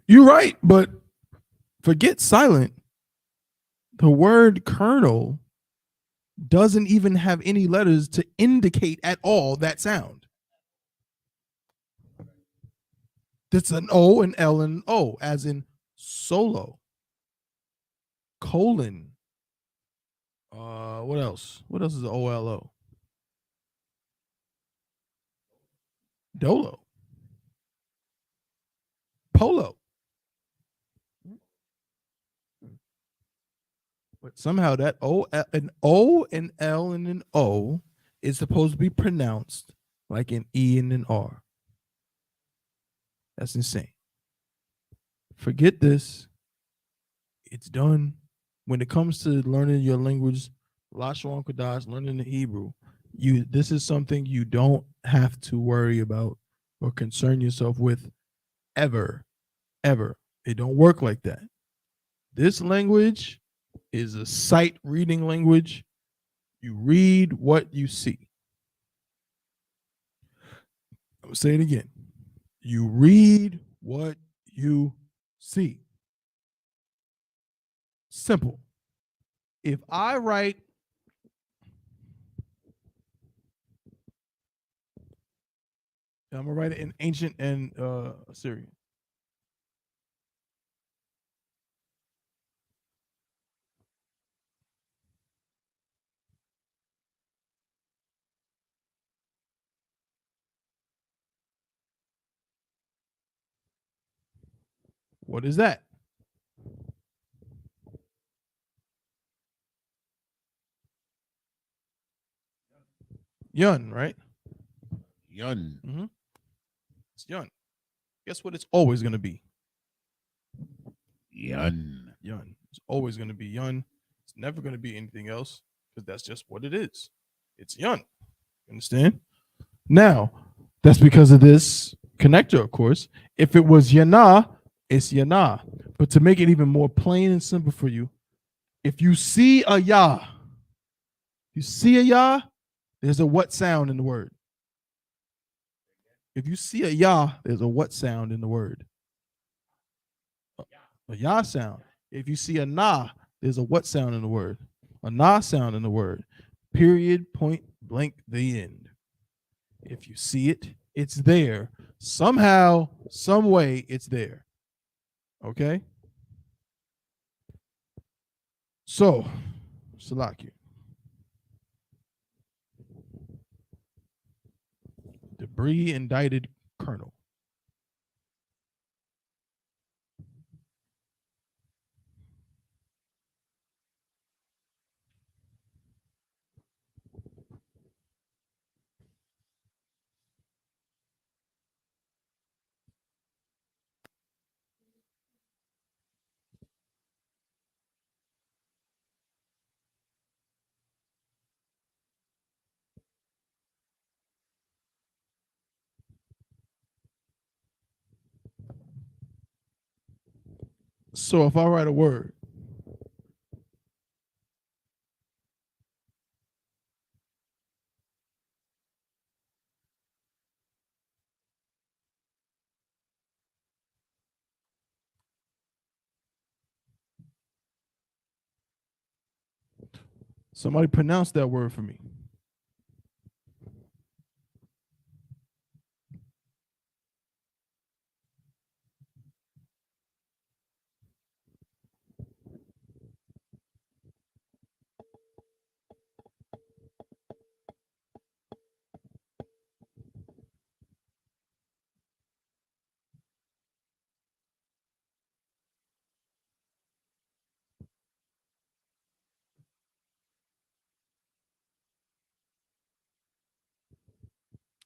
You're right, but forget silent. The word kernel doesn't even have any letters to indicate at all that sound. It's an O, an L, and an O, as in solo. Colon. What else? What else is OLO? Dolo. polo. But somehow that an O, an L, and an O is supposed to be pronounced like an E and an R. That's insane. Forget this. It's done. When it comes to learning your language, Lashawan Qadash, learning the Hebrew, this is something you don't have to worry about or concern yourself with ever. It don't work like that. This language is a sight reading language. You read what you see. I'm gonna say it again. You read what you see. Simple. If I write I'm gonna write it in ancient and Assyrian. What is that? Yun, right? Yun. Mm-hmm. It's yun. Guess what it's always going to be? Yun. Yun. It's always going to be yun. It's never going to be anything else because that's just what it is. It's yun. Understand? Now, that's because of this connector, of course. If it was yana, it's yana. But to make it even more plain and simple for you, if you see a ya, there's a what sound in the word. If you see a ya, there's a what sound in the word? A ya sound. If you see a na, there's a what sound in the word? A na sound in the word. Period, point blank, the end. If you see it, it's there. Somehow, some way, it's there. Okay? So, Salaki. Debris indicted colonel. So if I write a word, somebody pronounce that word for me.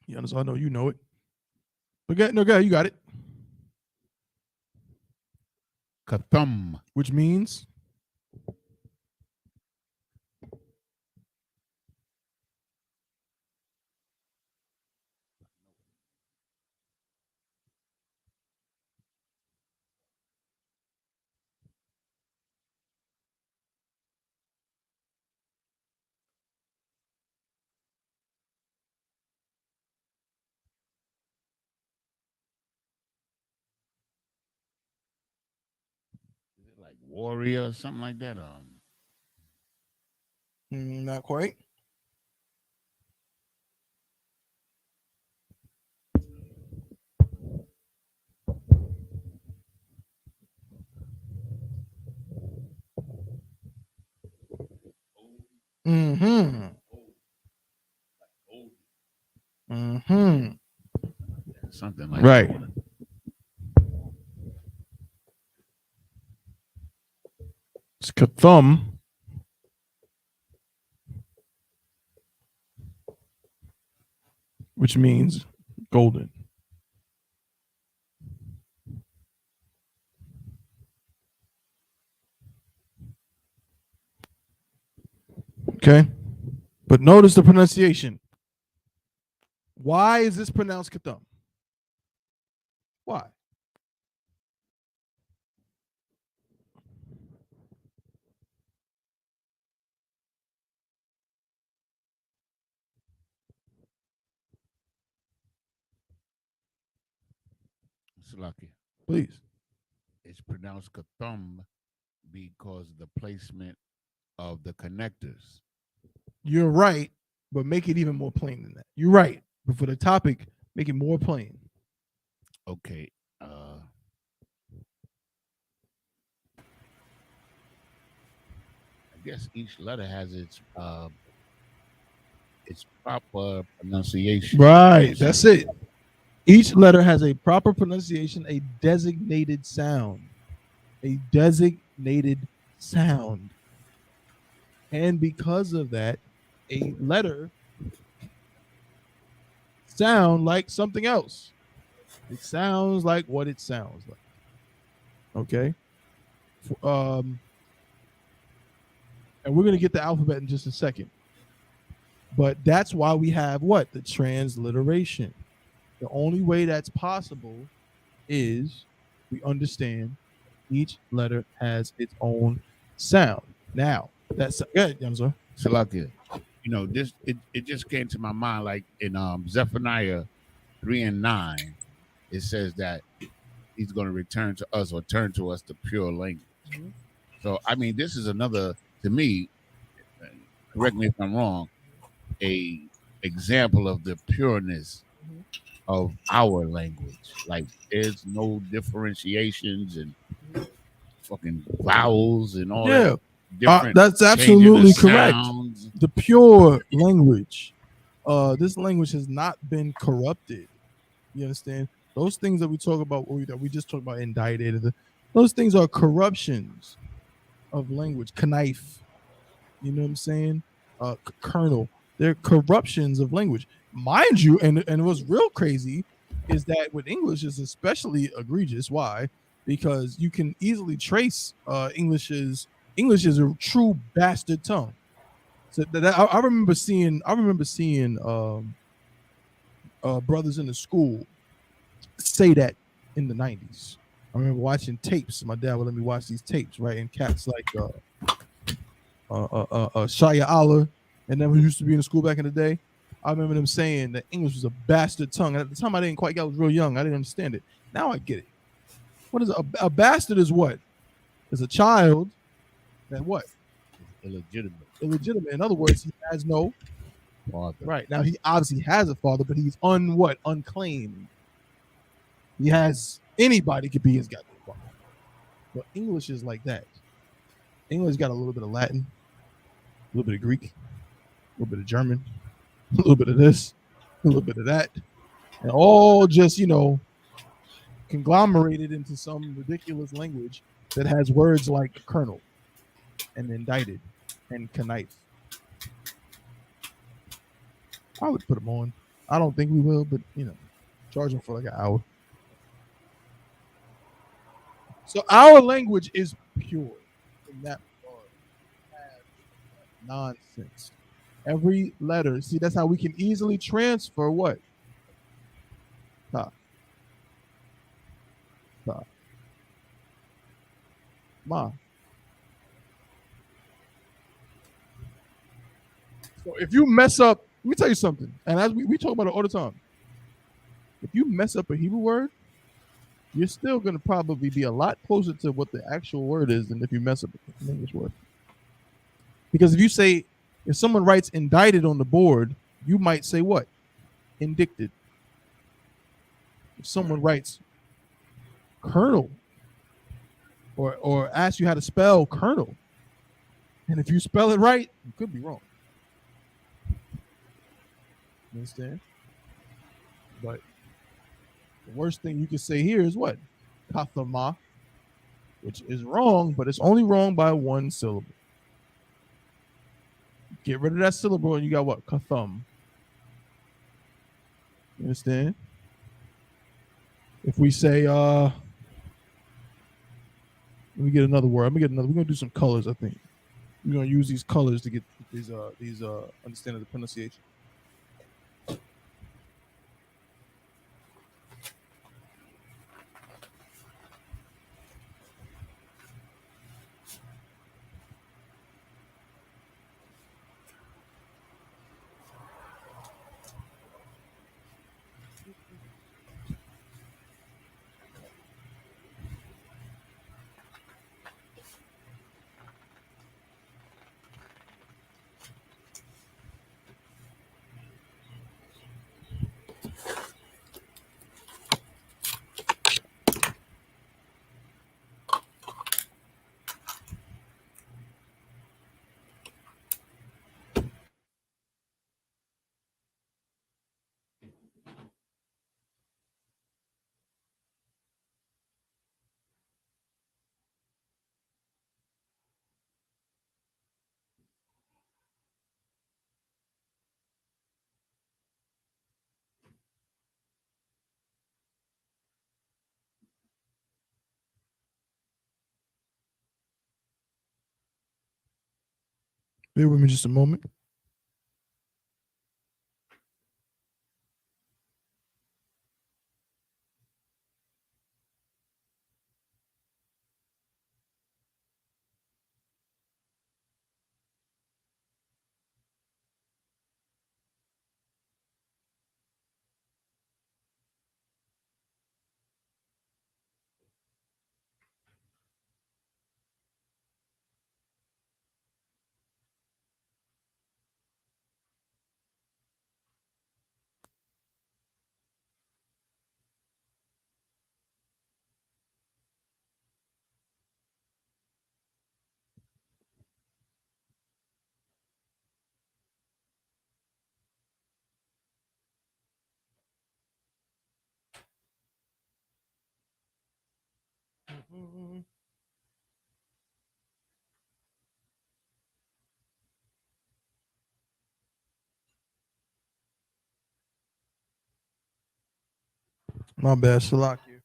You understand? I know you know it. But no, you got it. Kathum. Which means Is it like warrior or something like that? not quite. Mm-hmm. Mm-hmm. Something like Right. that. thumb which means golden. Okay. But notice the pronunciation. Why is this pronounced katham? Why? Salaki. Please. It's pronounced kathum because of the placement of the connectors. You're right, but make it even more plain than that. You're right, but for the topic, make it more plain. Okay. I guess each letter has its proper pronunciation. Right, that's it. Each letter has a proper pronunciation, a designated sound. A designated sound. And because of that, a letter sound like something else. It sounds like what it sounds like. Okay. And we're going to get the alphabet in just a second. But that's why we have what? The transliteration. The only way that's possible is we understand each letter has its own sound. Now, that's good, Yamza. Salakia. You know, this it just came to my mind like in Zephaniah 3:9, it says that he's going to return to us or turn to us the pure language. Mm-hmm. So I mean, this is another, to me, correct me if I'm wrong, a example of the pureness of our language. Like there's no differentiations and fucking vowels and all that. Different That's absolutely correct. The pure language. This language has not been corrupted. You understand? Those things that we talk about, that we just talked about, indicted, those things are corruptions of language. Knife, you know what I'm saying? Kernel, they're corruptions of language, mind you. And what's real crazy is that with English is especially egregious. Why? Because you can easily trace English is a true bastard tongue. So I remember seeing brothers in the school say that in the 90s. I remember watching tapes. My dad would let me watch these tapes, right? And cats like Shaya Allah, and then who used to be in the school back in the day. I remember them saying that English was a bastard tongue. And at the time, I didn't quite get. I was real young. I didn't understand it. Now I get it. What is a bastard? Is what? Is a child that what? Illegitimate. Illegitimate. In other words, he has no father. Right. Now he obviously has a father, but he's unclaimed. He has anybody could be his goddamn father. But English is like that. English got a little bit of Latin, a little bit of Greek, a little bit of German, a little bit of this, a little bit of that, and all just, conglomerated into some ridiculous language that has words like kernel and indicted and knife. I would put them on. I don't think we will, but charge them for like an hour. So our language is pure in that regard. Nonsense. Every letter. See, that's how we can easily transfer what? Ta. Ta. Ma. So if you mess up, let me tell you something. And as we talk about it all the time. If you mess up a Hebrew word, you're still going to probably be a lot closer to what the actual word is than if you mess up an English word. Because if someone writes indicted on the board, you might say what? Indicted. If someone writes kernel or asks you how to spell kernel, and if you spell it right, you could be wrong. You understand? But the worst thing you can say here is what? Kathama, which is wrong, but it's only wrong by one syllable. Get rid of that syllable and you got what? Katham. You understand? If we say, let me get another word. We're gonna do some colors, I think. We're gonna use these colors to get these understanding the pronunciation. Bear with me just a moment. My bad, Salak here.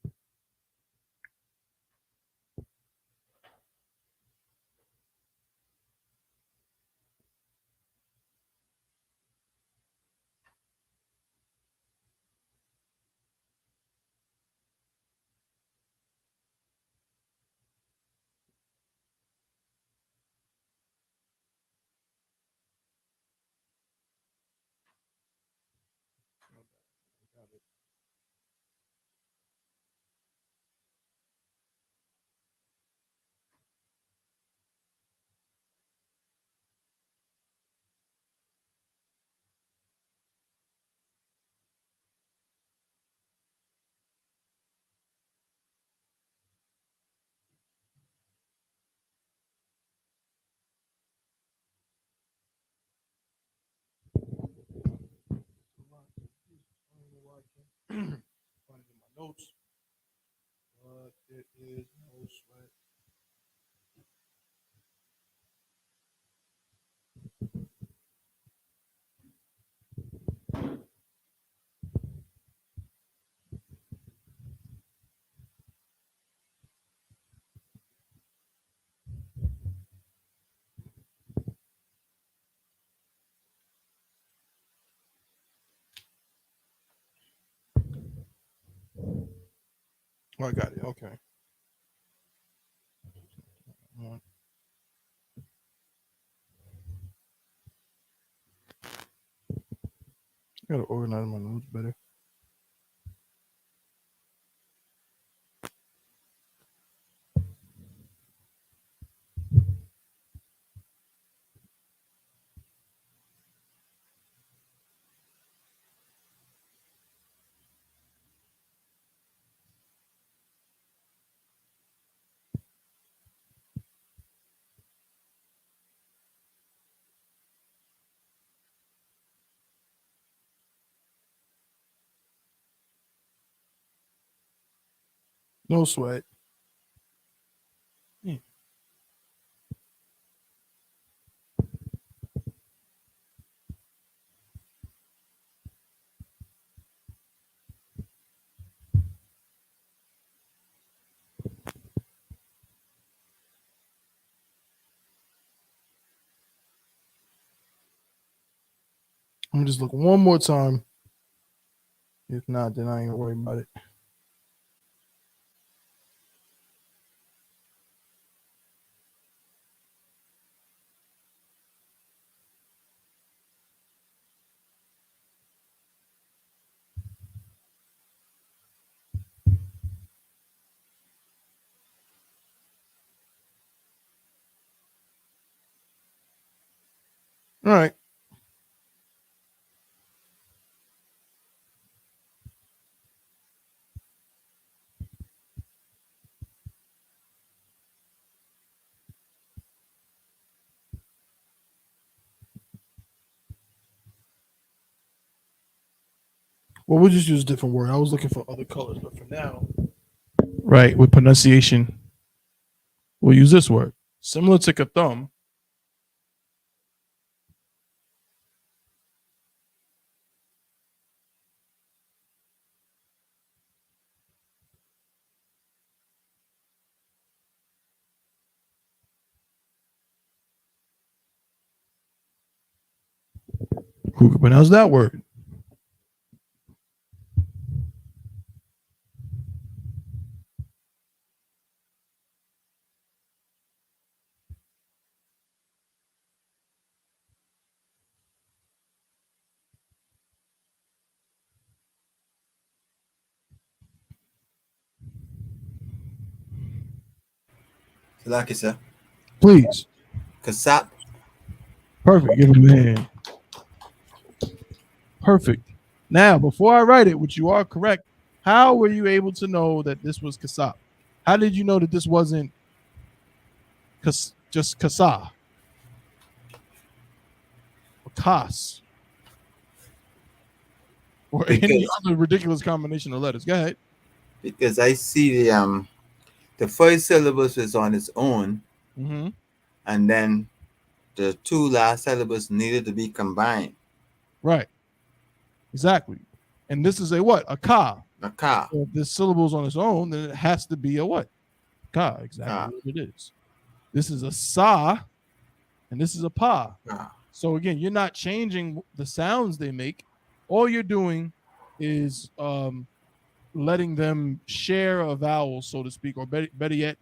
Find it in my notes, but there is no sweat. Oh, I got it. Okay. I gotta organize my notes better. No sweat. I'm just looking one more time. If not, then I ain't gonna worry about it. All right. Well, we'll just use a different word. I was looking for other colors, but for now, right, with pronunciation, we'll use this word. Similar to kathum. Who can pronounce that word? Like I said, Please. Kasap. Perfect. Give him a hand. Perfect. Now, before I write it, which you are correct, how were you able to know that this was kasap? How did you know that this wasn't just kasa or kas or any Because other ridiculous combination of letters? Go ahead. because I see the first syllabus is on its own, Mm-hmm. and then the two last syllables needed to be combined. Right. Exactly. And this is a what? A ka. A ka. So if this syllable is on its own, then it has to be a what? Ka. Exactly Ka. what it is. This is a sa, and this is a pa. Ka. So again, you're not changing the sounds they make. All you're doing is letting them share a vowel, so to speak, or better yet,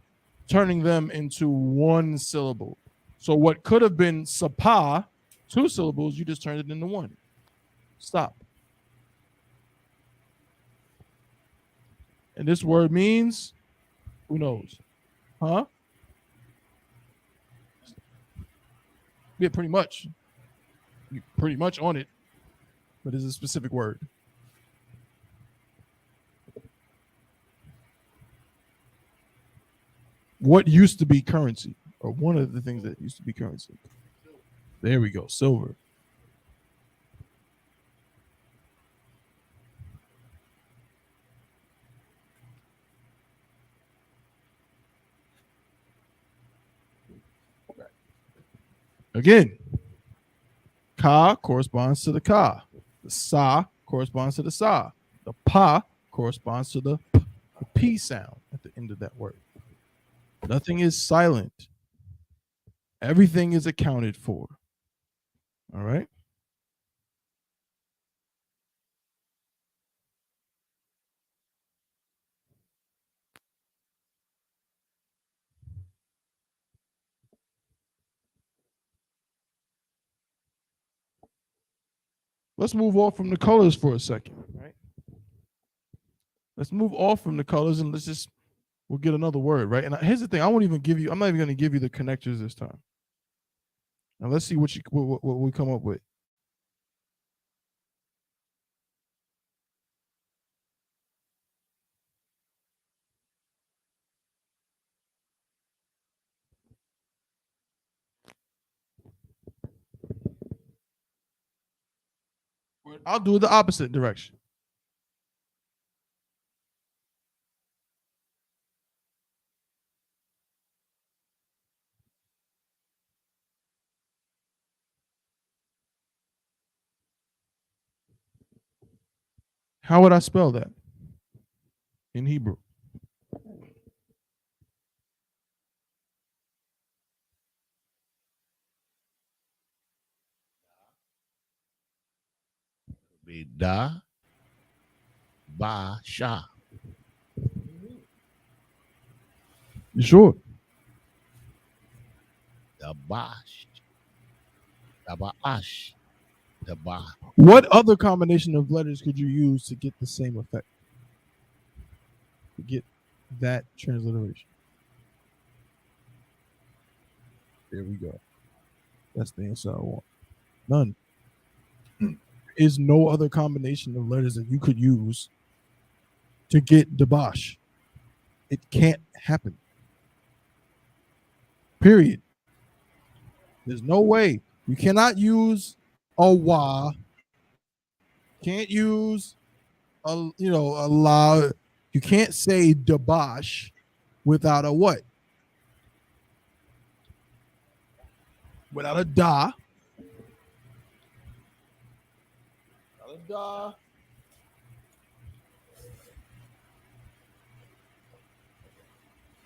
turning them into one syllable. So what could have been sapa, two syllables, you just turned it into one. Stop. And this word means, who knows? Huh? Yeah, pretty much. You're pretty much on it, but it's a specific word. What used to be currency, or one of the things that used to be currency? There we go, silver. Again, ka corresponds to the ka. The sa corresponds to the sa. The pa corresponds to the p sound at the end of that word. Nothing is silent. Everything is accounted for. All right. Let's move off from the colors for a second, right? Let's move off from the colors and we'll get another word, right? And here's the thing, I'm not even going to give you the connectors this time. Now let's see what we come up with. I'll do the opposite direction. How would I spell that in Hebrew? be da, ba, sha. You sure? The bash, the baash, the ba. What other combination of letters could you use to get the same effect? To get that transliteration. There we go. That's the answer I want. None. There is no other combination of letters that you could use to get Dabash. It can't happen. Period. There's no way. You cannot use a wa. Can't use a a la. You can't say Dabash without a what? Without a da. Without a da.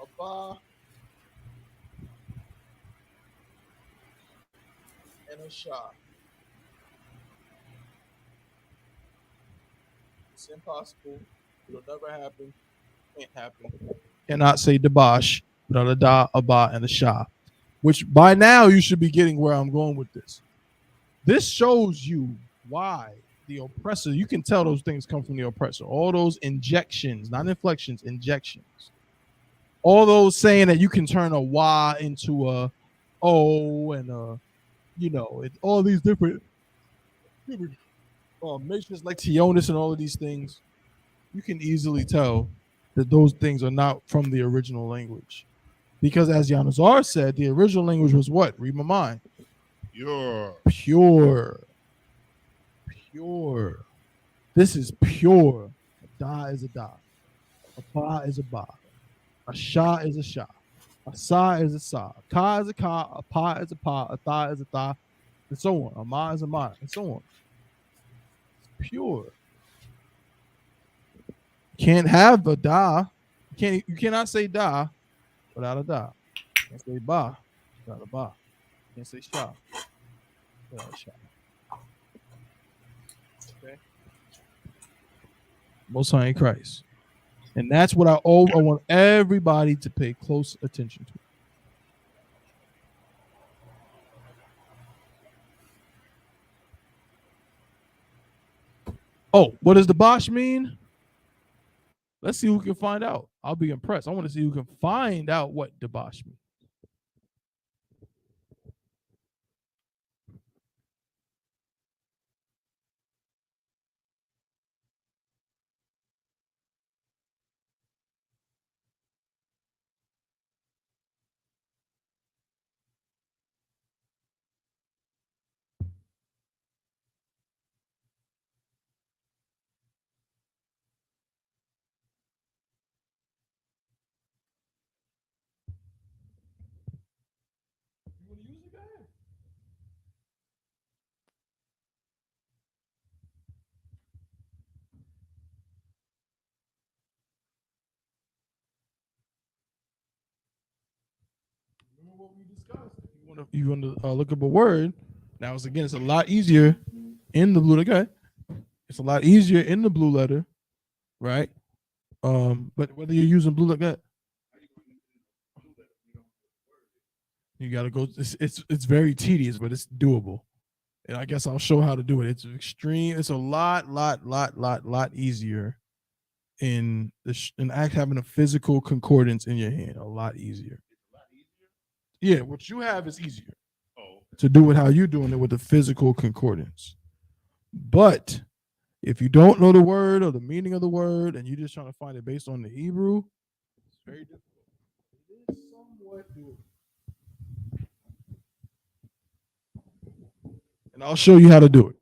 A ba. And a sha. It's impossible. It'll never happen. Can't happen. Cannot say Dabash without a da, a ba, and a sha. Which by now you should be getting where I'm going with this. This shows you why the oppressor, you can tell those things come from the oppressor. All those injections, not inflections, injections. All those saying that you can turn a Y into a O and all these different matrix like Tionis and all of these things. You can easily tell that those things are not from the original language. Because as Yanazar said, the original language was what? Read my mind. Pure. This is pure. A da is a da. A ba is a ba. A sha is a sha. A sa is a sa. A ka is a ka. A pa is a pa. A tha is a tha. And so on. A ma is a ma. And so on. It's pure. You can't have a da. You cannot say da without a da. You can't say ba without a ba. You can't say sha without a sha. Okay. Most High in Christ. And that's what I want everybody to pay close attention to. Oh, what does the Bosch mean? Let's see who can find out. I'll be impressed. I want to see who can find out what the Bosch means. You want to use it, guys? Remember what we discussed. If you want to look up a word, now it's a lot easier in the blue. Okay, it's a lot easier in the blue letter, right? But whether you're using blue like that, you gotta go. It's very tedious, but it's doable. And I guess I'll show how to do it. It's extreme. It's a lot easier in having a physical concordance in your hand. A lot easier. Yeah, what you have is easier to do it how you're doing it with the physical concordance. But if you don't know the word or the meaning of the word and you're just trying to find it based on the Hebrew, it's very difficult. It is somewhat doable. And I'll show you how to do it.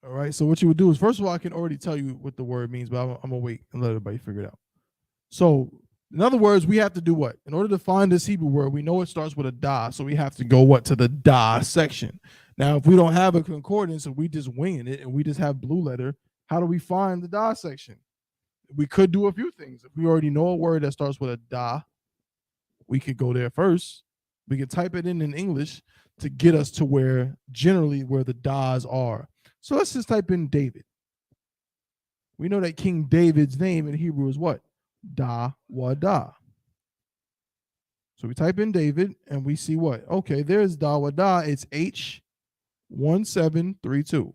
All right. So what you would do is, first of all, I can already tell you what the word means, but I'm gonna wait and let everybody figure it out. So in other words, we have to do what? In order to find this Hebrew word, we know it starts with a da, so we have to go what? To the da section. Now, if we don't have a concordance and we just winging it and we just have blue letter, how do we find the da section? We could do a few things. If we already know a word that starts with a da, we could go there first. We could type it in English. to get us to where the das are. So let's just type in David. We know that King David's name in Hebrew is what? Da wa da. So we type in David and we see what? Okay, there's da wa da. It's H1732.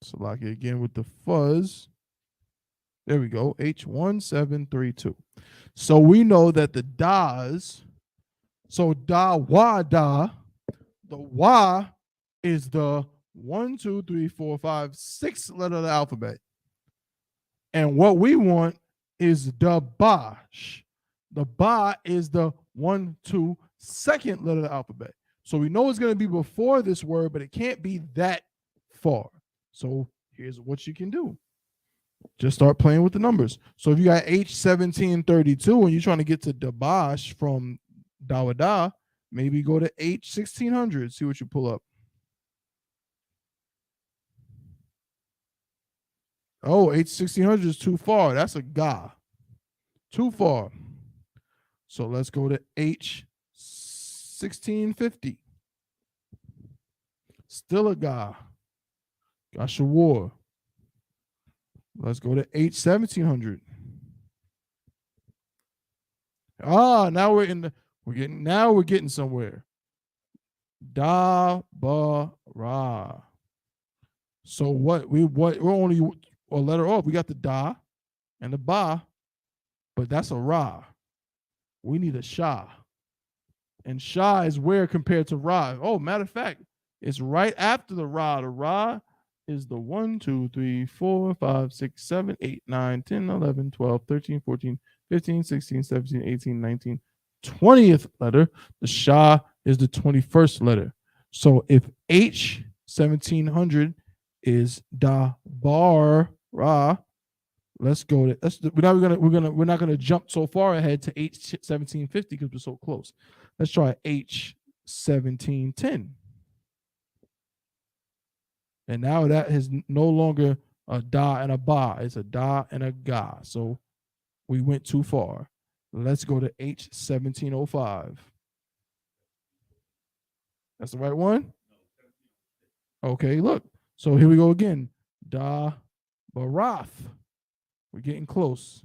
So like it again with the fuzz. There we go, H1732. So we know that the das, so da wa da, the wa is the 1, 2, 3, 4, 5, 6 letter of the alphabet. And what we want is the bash. The ba is the 1, 2, second letter of the alphabet. So we know it's going to be before this word, but it can't be that far. So here's what you can do. Just start playing with the numbers. So if you got H1732 and you're trying to get to Dabash from Dawada, maybe go to H1600, see what you pull up. Oh, H1600 is too far. That's a Ga. Too far. So let's go to H1650. Still a Ga. Gashawar. Let's go to H1700. Now we're getting somewhere. Da ba ra. So we're only a letter off. We got the da and the ba, but that's a ra. We need a sha. And sha is where compared to ra. Oh, matter of fact, it's right after the ra. The ra is the 1, 2, 3, 4, 5, 6, 7, 8, 9, 10, 11, 12, 13, 14, 15, 16, 17, 18, 19, 20th letter. The sha is the 21st letter. So if H1700 is da bar ra, let's go to we're not gonna jump so far ahead to H1750 because we're so close. Let's try H1710. And now that is no longer a da and a ba. It's a da and a ga. So we went too far. Let's go to H1705. That's the right one? Okay, look. So here we go again. Da barath. We're getting close.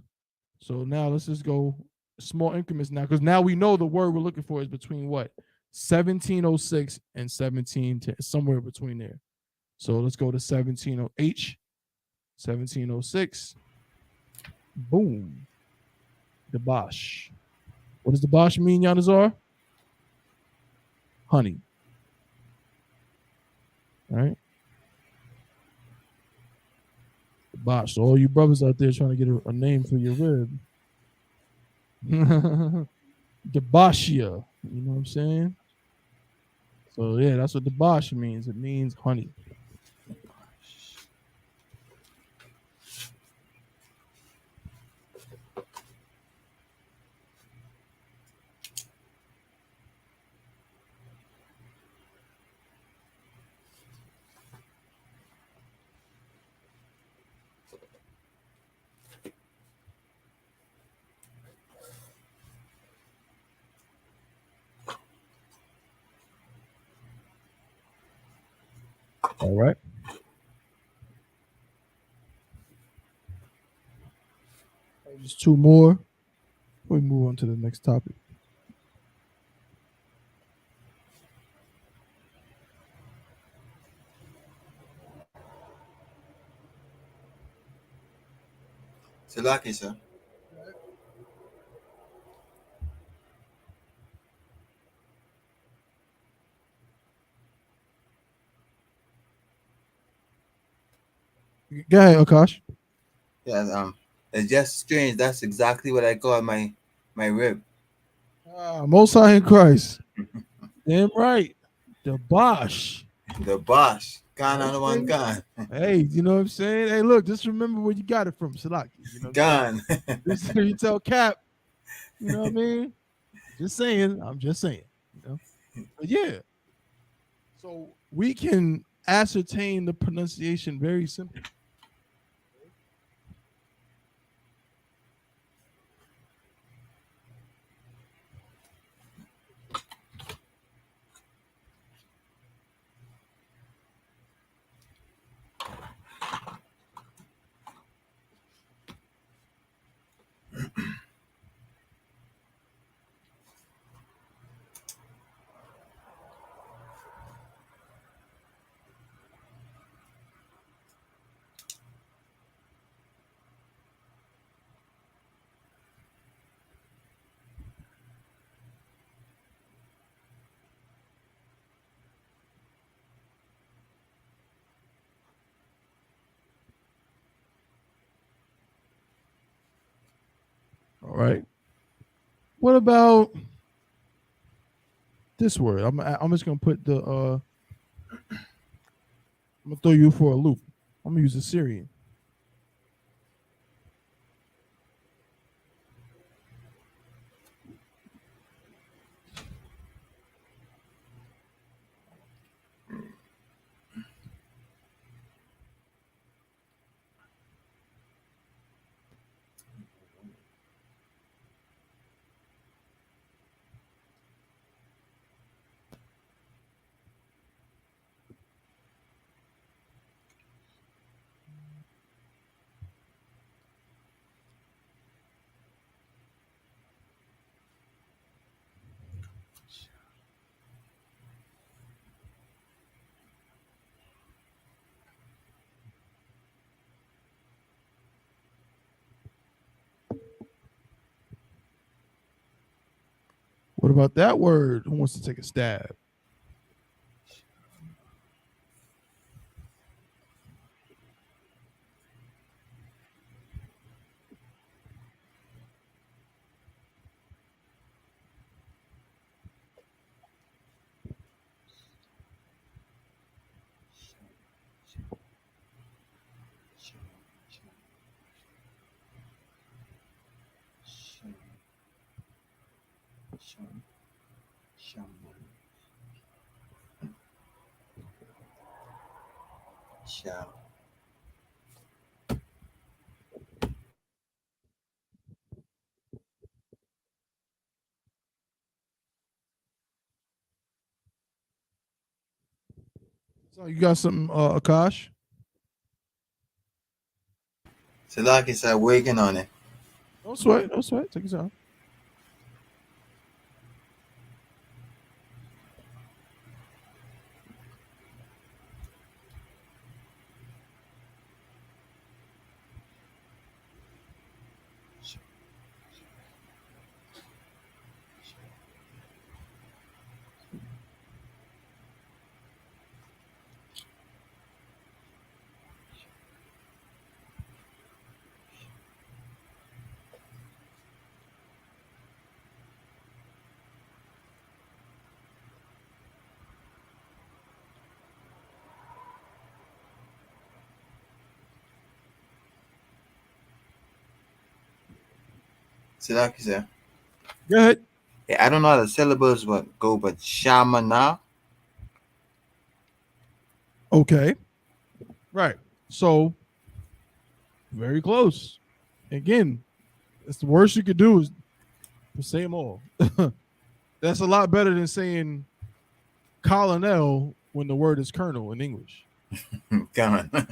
So now let's just go small increments now, because now we know the word we're looking for is between what? 1706 and 1710, somewhere between there. So let's go to 1706. Boom. The Bosch. What does the Bosch mean, Yanazar? Honey. All right. The Bosch. So all you brothers out there trying to get a name for your rib. The Boschia. You know what I'm saying? So yeah, that's what the Bosch means. It means honey. All right. Just two more before we move on to the next topic. Salaki, sir. Go ahead, Akash. Yeah, it's just strange. That's exactly what I call my rib. Most High in Christ. Damn right. The Bosch. The Bosch. Gone on the one gone. Hey, you know what I'm saying? Hey, look, just remember where you got it from, Salaki. You know, gone. This is you tell Cap. You know what I mean? Just saying. I'm just saying. You know. But yeah. So we can ascertain the pronunciation very simply. right? What about this word? I'm just gonna put the I'm gonna throw you for a loop. I'm gonna use the Syrian. What about that word? Who wants to take a stab? Shall. So you got something, Akash? Salaki said, working on it. No sweat, no sweat. Take your time. Salaki said, Go ahead. yeah, I don't know how the syllables would go, but Shamana. Okay. Right. So very close. Again, it's the worst you could do is to say them all. That's a lot better than saying colonel when the word is colonel in English. Come on.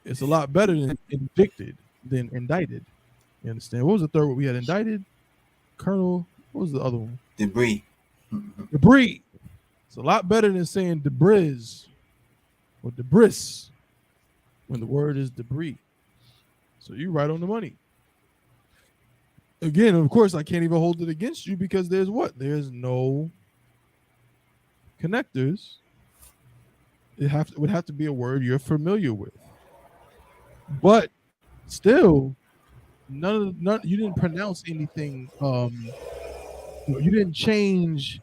It's a lot better than indicted than indicted. You understand? What was the third one? We had indicted, colonel. What was the other one? Debris. Debris. It's a lot better than saying debris or debris when the word is debris. So you right on the money. Again, of course, I can't even hold it against you because there's what? There's no connectors. It would have to be a word you're familiar with. But still, none you didn't pronounce anything. You didn't change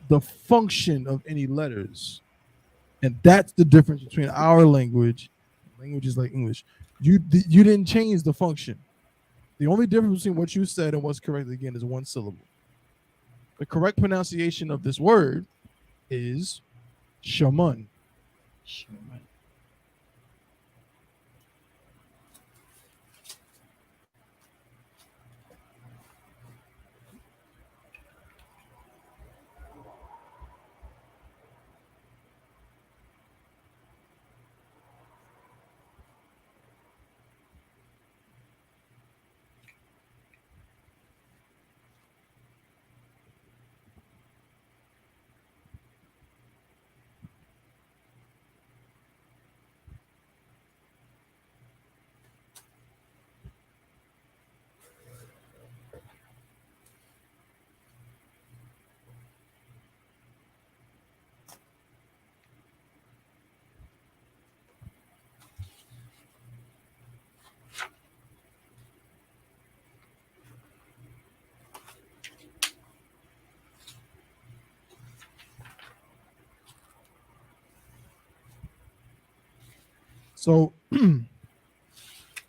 the function of any letters, and that's the difference between our language, languages like English. You didn't change the function. The only difference between what you said and what's correct again is one syllable. The correct pronunciation of this word is shaman. So,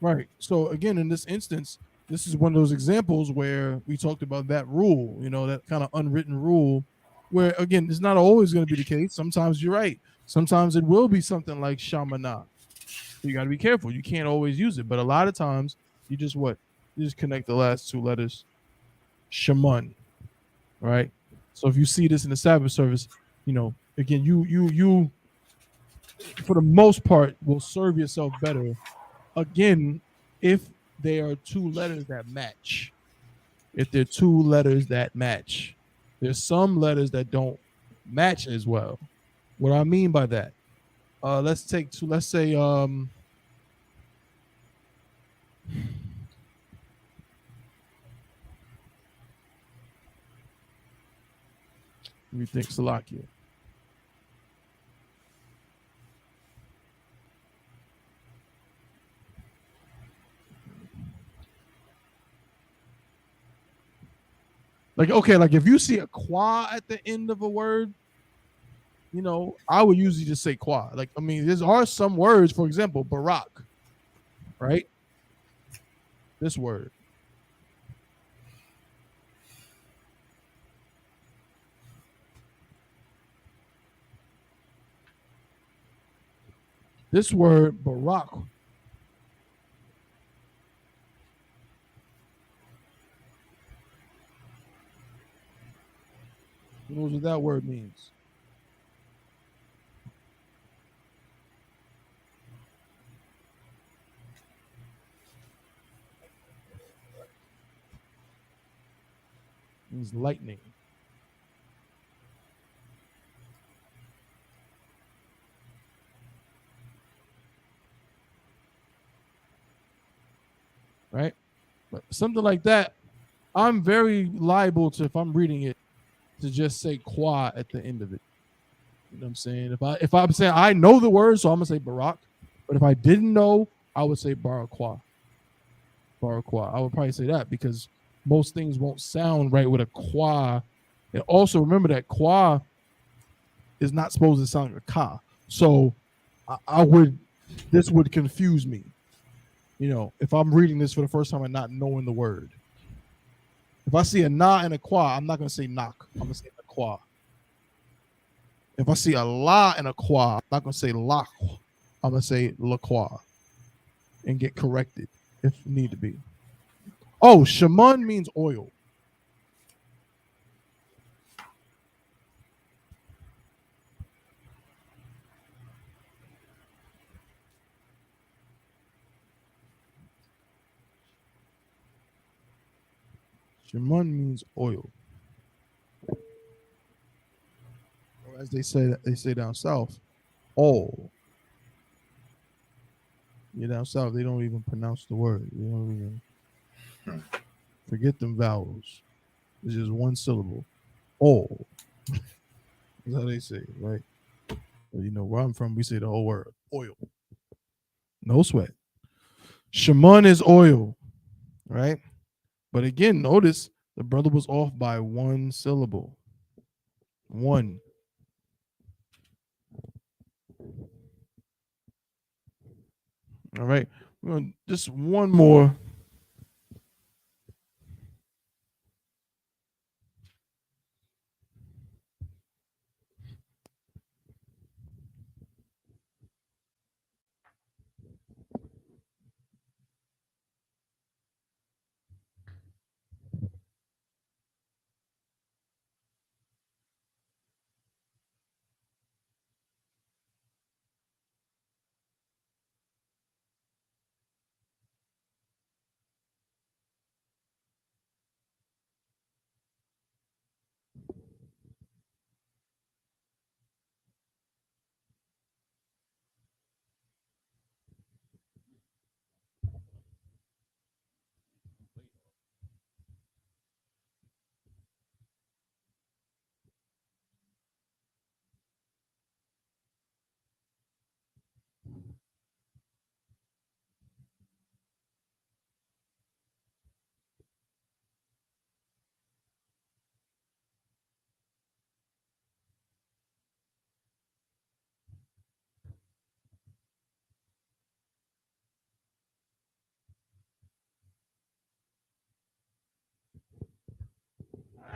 right. So again, in this instance, this is one of those examples where we talked about that rule, that kind of unwritten rule, where again, it's not always going to be the case. Sometimes you're right. Sometimes it will be something like shamana. So you got to be careful. You can't always use it, but a lot of times you just what? You just connect the last two letters, shaman, right? So if you see this in the Sabbath service, again, you for the most part will serve yourself better. Again, if there are two letters that match, if there are two letters that match, there's some letters that don't match as well. What I mean by that, let's say let me think, Salakia. Like, okay, like if you see a qua at the end of a word, I would usually just say qua. Like, I mean, there are some words, for example, barak, right? This word. This word, barak. Who knows what that word means? It means lightning. Right? But something like that, I'm very liable to, if I'm reading it, to just say qua at the end of it. You know what I'm saying? If I'm saying I know the word, so I'm gonna say barak. But if I didn't know, I would say barakwa. Barakwa. I would probably say that because most things won't sound right with a qua. And also remember that qua is not supposed to sound like a ka. So this would confuse me. If I'm reading this for the first time and not knowing the word. If I see a na and a qua, I'm not gonna say knock. I'm gonna say a qua. If I see a la and a qua, I'm not gonna say la. I'm gonna say la qua and get corrected if need to be. Oh, shaman means oil. Shaman means oil. Or as they say down south, all. Down south, they don't even pronounce the word. They don't even forget them vowels. It's just one syllable. All. That's how they say it, right? But where I'm from, we say the whole word. Oil. No sweat. Shaman is oil, right? But again, notice the brother was off by one syllable. One. All right. We're going to just one more.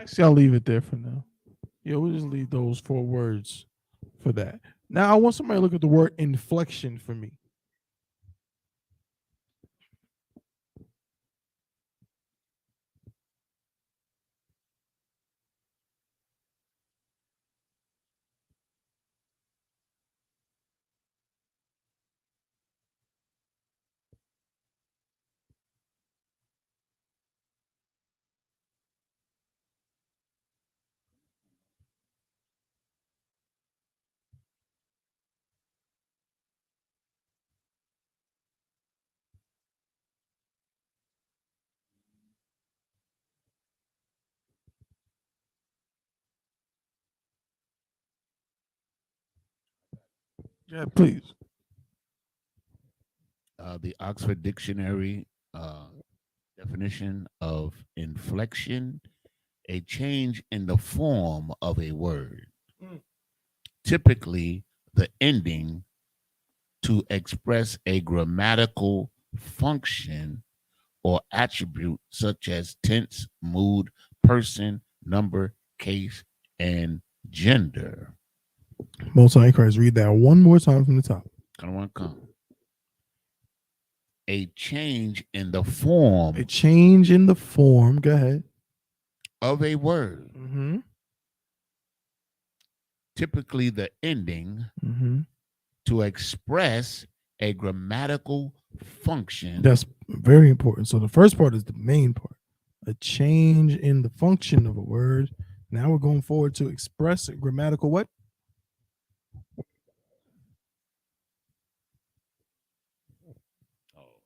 Actually, I'll leave it there for now. Yeah, we'll just leave those 4 words for that. Now, I want somebody to look at the word inflection for me. Yeah, please. The Oxford Dictionary definition of inflection: a change in the form of a word, typically the ending, to express a grammatical function or attribute such as tense, mood, person, number, case, and gender. Most High Christ, read that one more time from the top. Come. A change in the form. A change in the form. Go ahead. Of a word. Mm-hmm. Typically the ending, to express a grammatical function. That's very important. So the first part is the main part. A change in the function of a word. Now we're going forward to express a grammatical what?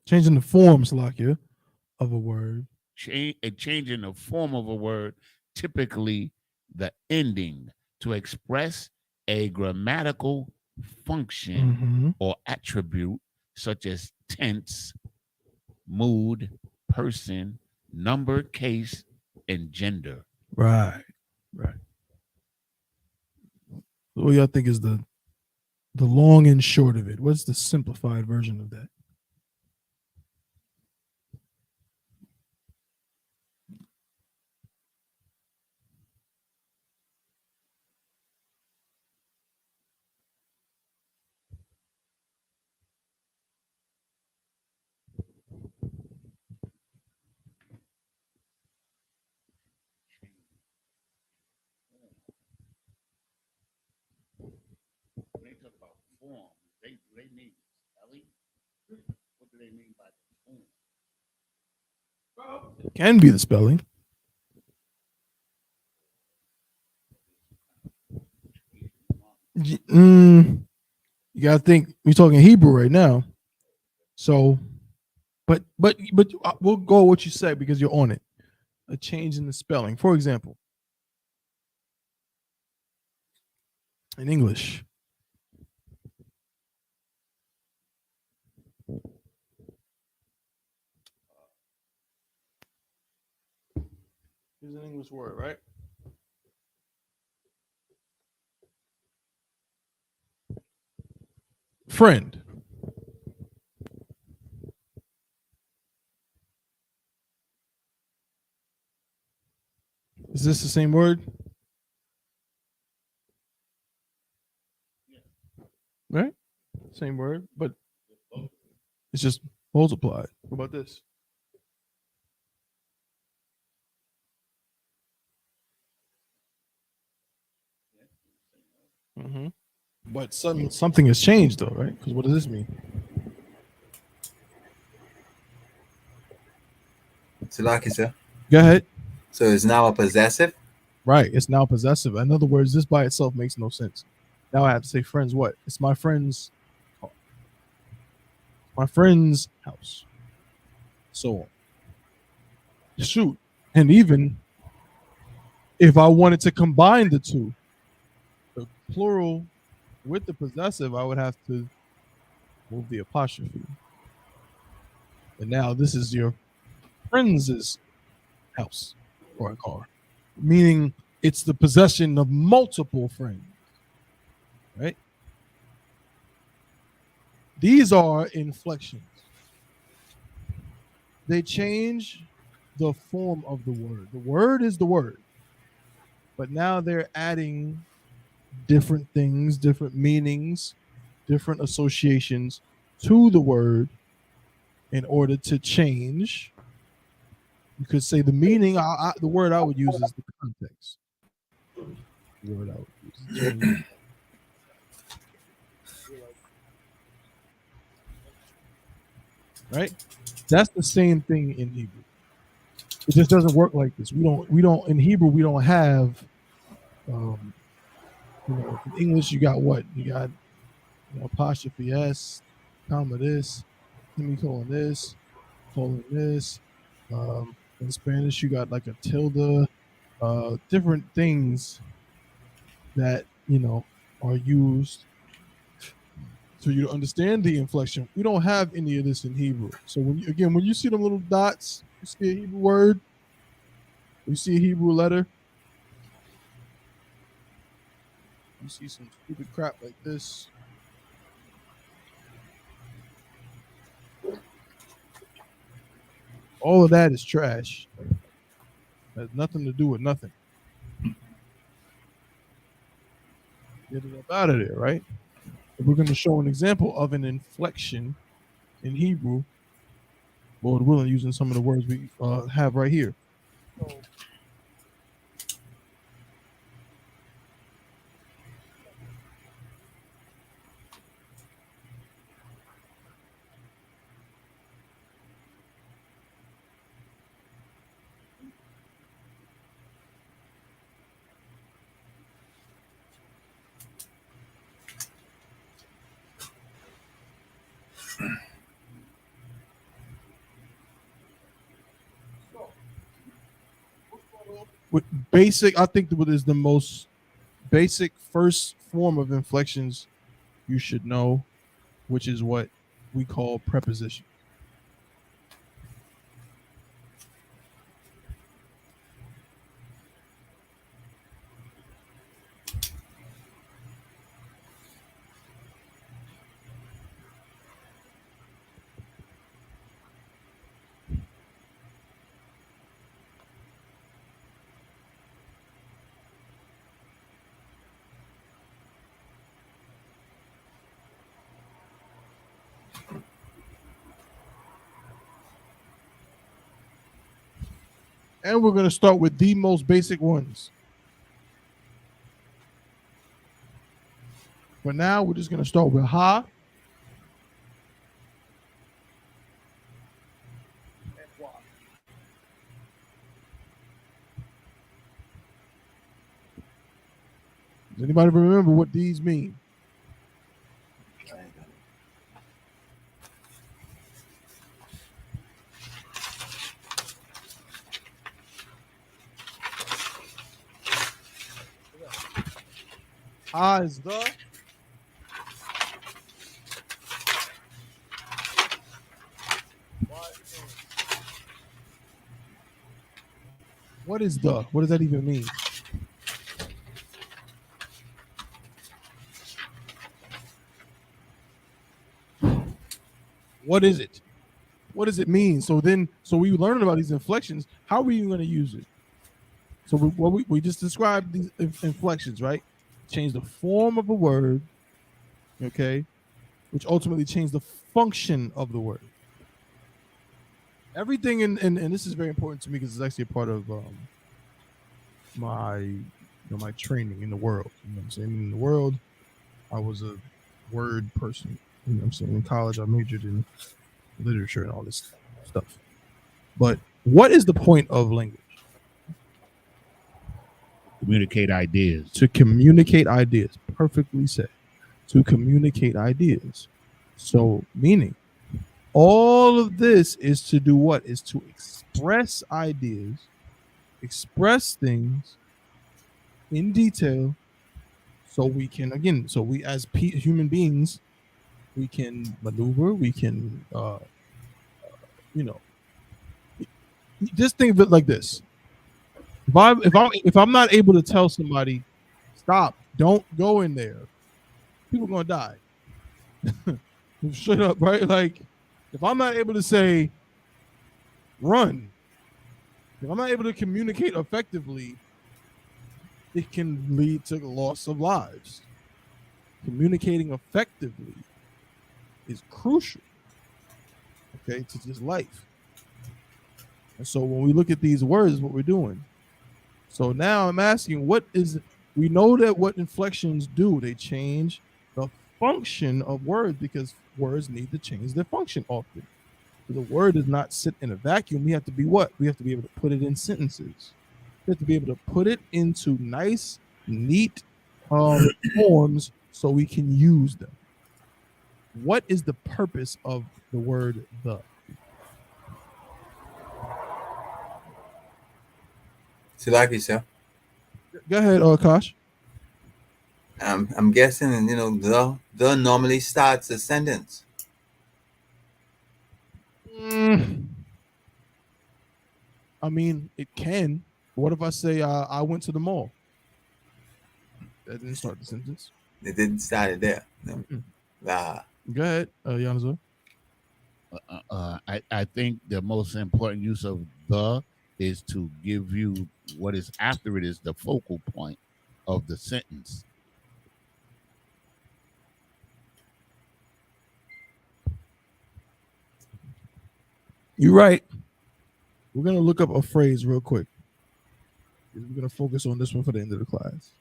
Changing the form, Salakia, of a word. A change in the form of a word, typically the ending, to express a grammatical function or attribute such as tense, mood, person, number, case, and gender. Right. What y'all think is the long and short of it? What's the simplified version of that? When they talk about form, they mean spelling? What do they mean by form? It can be the spelling. You gotta think. We're talking Hebrew right now, so, but we'll go with what you said because you're on it. A change in the spelling, for example, in English. Here's an English word, right? Friend. Is this the same word? Right? Same word, but it's just multiplied. What about this? But something has changed though, right? Because what does this mean? Salaki, sir. Go ahead. So it's now a possessive? Right. It's now possessive. In other words, this by itself makes no sense. Now I have to say friends what? It's my friend's car. My friend's house. So on. Shoot. And even if I wanted to combine the two, the plural with the possessive, I would have to move the apostrophe. And now this is your friend's house or a car, meaning it's the possession of multiple friends, right? These are inflections. They change the form of the word. The word is the word. but now they're adding different things, different meanings, different associations to the word in order to change. You could say the meaning. The word I would use is the context. The word I would use is change. Right? That's the same thing in Hebrew. It just doesn't work like this. We don't in Hebrew we don't have in English you got what? You got apostrophe S, comma this, semicolon this, colon this. In Spanish you got like a tilde, different things that are used for you to understand the inflection. We don't have any of this in Hebrew. So when you see the little dots, you see a Hebrew word, you see a Hebrew letter, you see some stupid crap like this. All of that is trash. Has nothing to do with nothing. Get it up out of there, right? If we're going to show an example of an inflection in Hebrew, Lord willing, using some of the words we have right here. With basic, I think what is the most basic first form of inflections you should know, which is what we call preposition. And we're going to start with the most basic ones. For now, we're just going to start with ha. Does anybody remember what these mean? Ha is the. What is the? What does that even mean? What is it? What does it mean? So we learned about these inflections. How are we even going to use it? So we just described these inflections, right? Change the form of a word, okay, which ultimately change the function of the word. Everything and this is very important to me because it's actually a part of my my training in the world. You know what I'm saying? In the world, I was a word person. You know what I'm saying? In college, I majored in literature and all this stuff. But what is the point of language? Communicate ideas. To communicate ideas. Perfectly said. To communicate ideas. So, meaning, all of this is to do what? Is to express ideas, express things in detail, so we can, again, so we as human beings, we can maneuver, we can, just think of it like this. If I'm not able to tell somebody, stop, don't go in there, people are gonna die. Straight up, right? Like, if I'm not able to say, run, if I'm not able to communicate effectively, it can lead to loss of lives. Communicating effectively is crucial, okay, to just life. And so when we look at these words, what we're doing. So now I'm asking, we know that what inflections do, they change the function of words because words need to change their function often. So the word does not sit in a vacuum. We have to be what? We have to be able to put it in sentences. We have to be able to put it into nice, neat forms so we can use them. What is the purpose of the word the? Silaki, sir. Go ahead, Akash. I'm guessing, the normally starts a sentence. I mean, it can. What if I say I went to the mall? That didn't start the sentence. It didn't start it there. No. Go ahead, Yanazor. I think the most important use of the is to give you what is after it is the focal point of the sentence. You're right. We're going to look up a phrase real quick. We're going to focus on this one for the end of the class.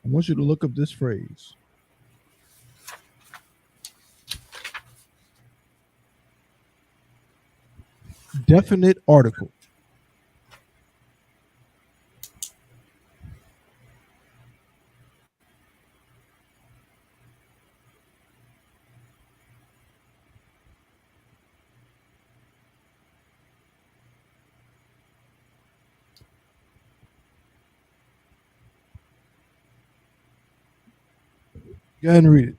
I want you to look up this phrase. Definite article. Go ahead and read it.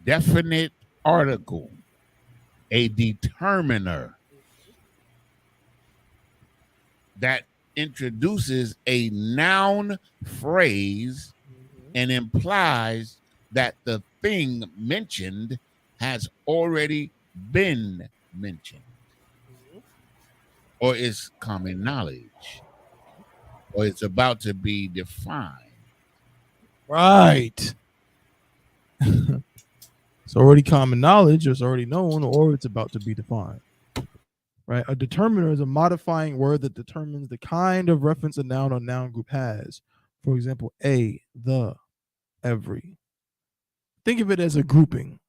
Definite article, a determiner that introduces a noun phrase and implies that the thing mentioned has already been mentioned, or is common knowledge, or it's about to be defined. Right. It's already common knowledge, or it's already known, or it's about to be defined. Right? A determiner is a modifying word that determines the kind of reference a noun or noun group has. For example, a, the, every. Think of it as a grouping.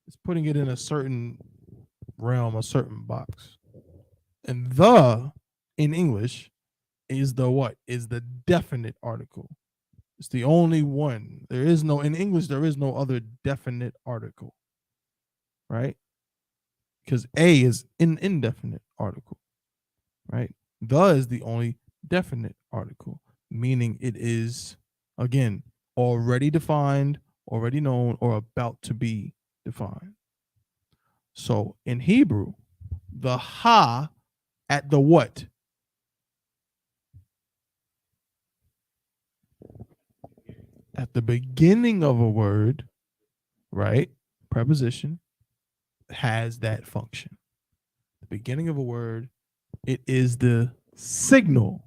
It's putting it in a certain realm, a certain box. And the, in English, is the what? Is the definite article. It's the only one. There is no, in English, there is no other definite article, right? Because a is an indefinite article, right? The is the only definite article, meaning it is, again, already defined, already known, or about to be defined. So in Hebrew, the ha at the what? At the beginning of a word, right? Preposition has that function. The beginning of a word, it is the signal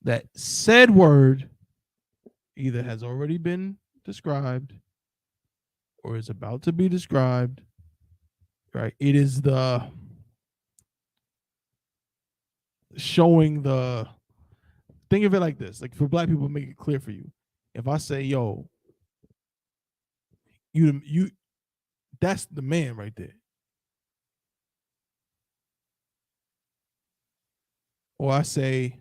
that said word either has already been described or is about to be described, right? It is the showing the, think of it like this, like for black people, make it clear for you. If I say, yo, you, that's the man right there. Or I say,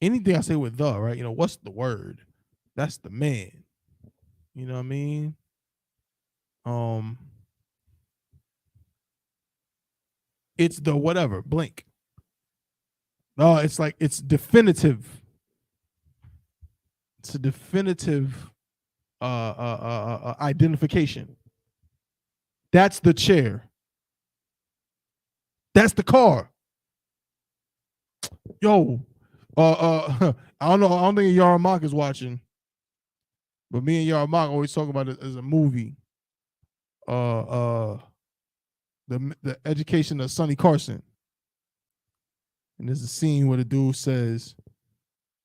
anything I say with the, right? What's the word? That's the man. You know what I mean? It's the whatever, blink. No, it's like it's definitive. It's a definitive identification. That's the chair. That's the car. Yo, I don't know. I don't think Yarmak is watching, but me and Yarmak always talk about it as a movie. The Education of Sonny Carson, and there's a scene where the dude says,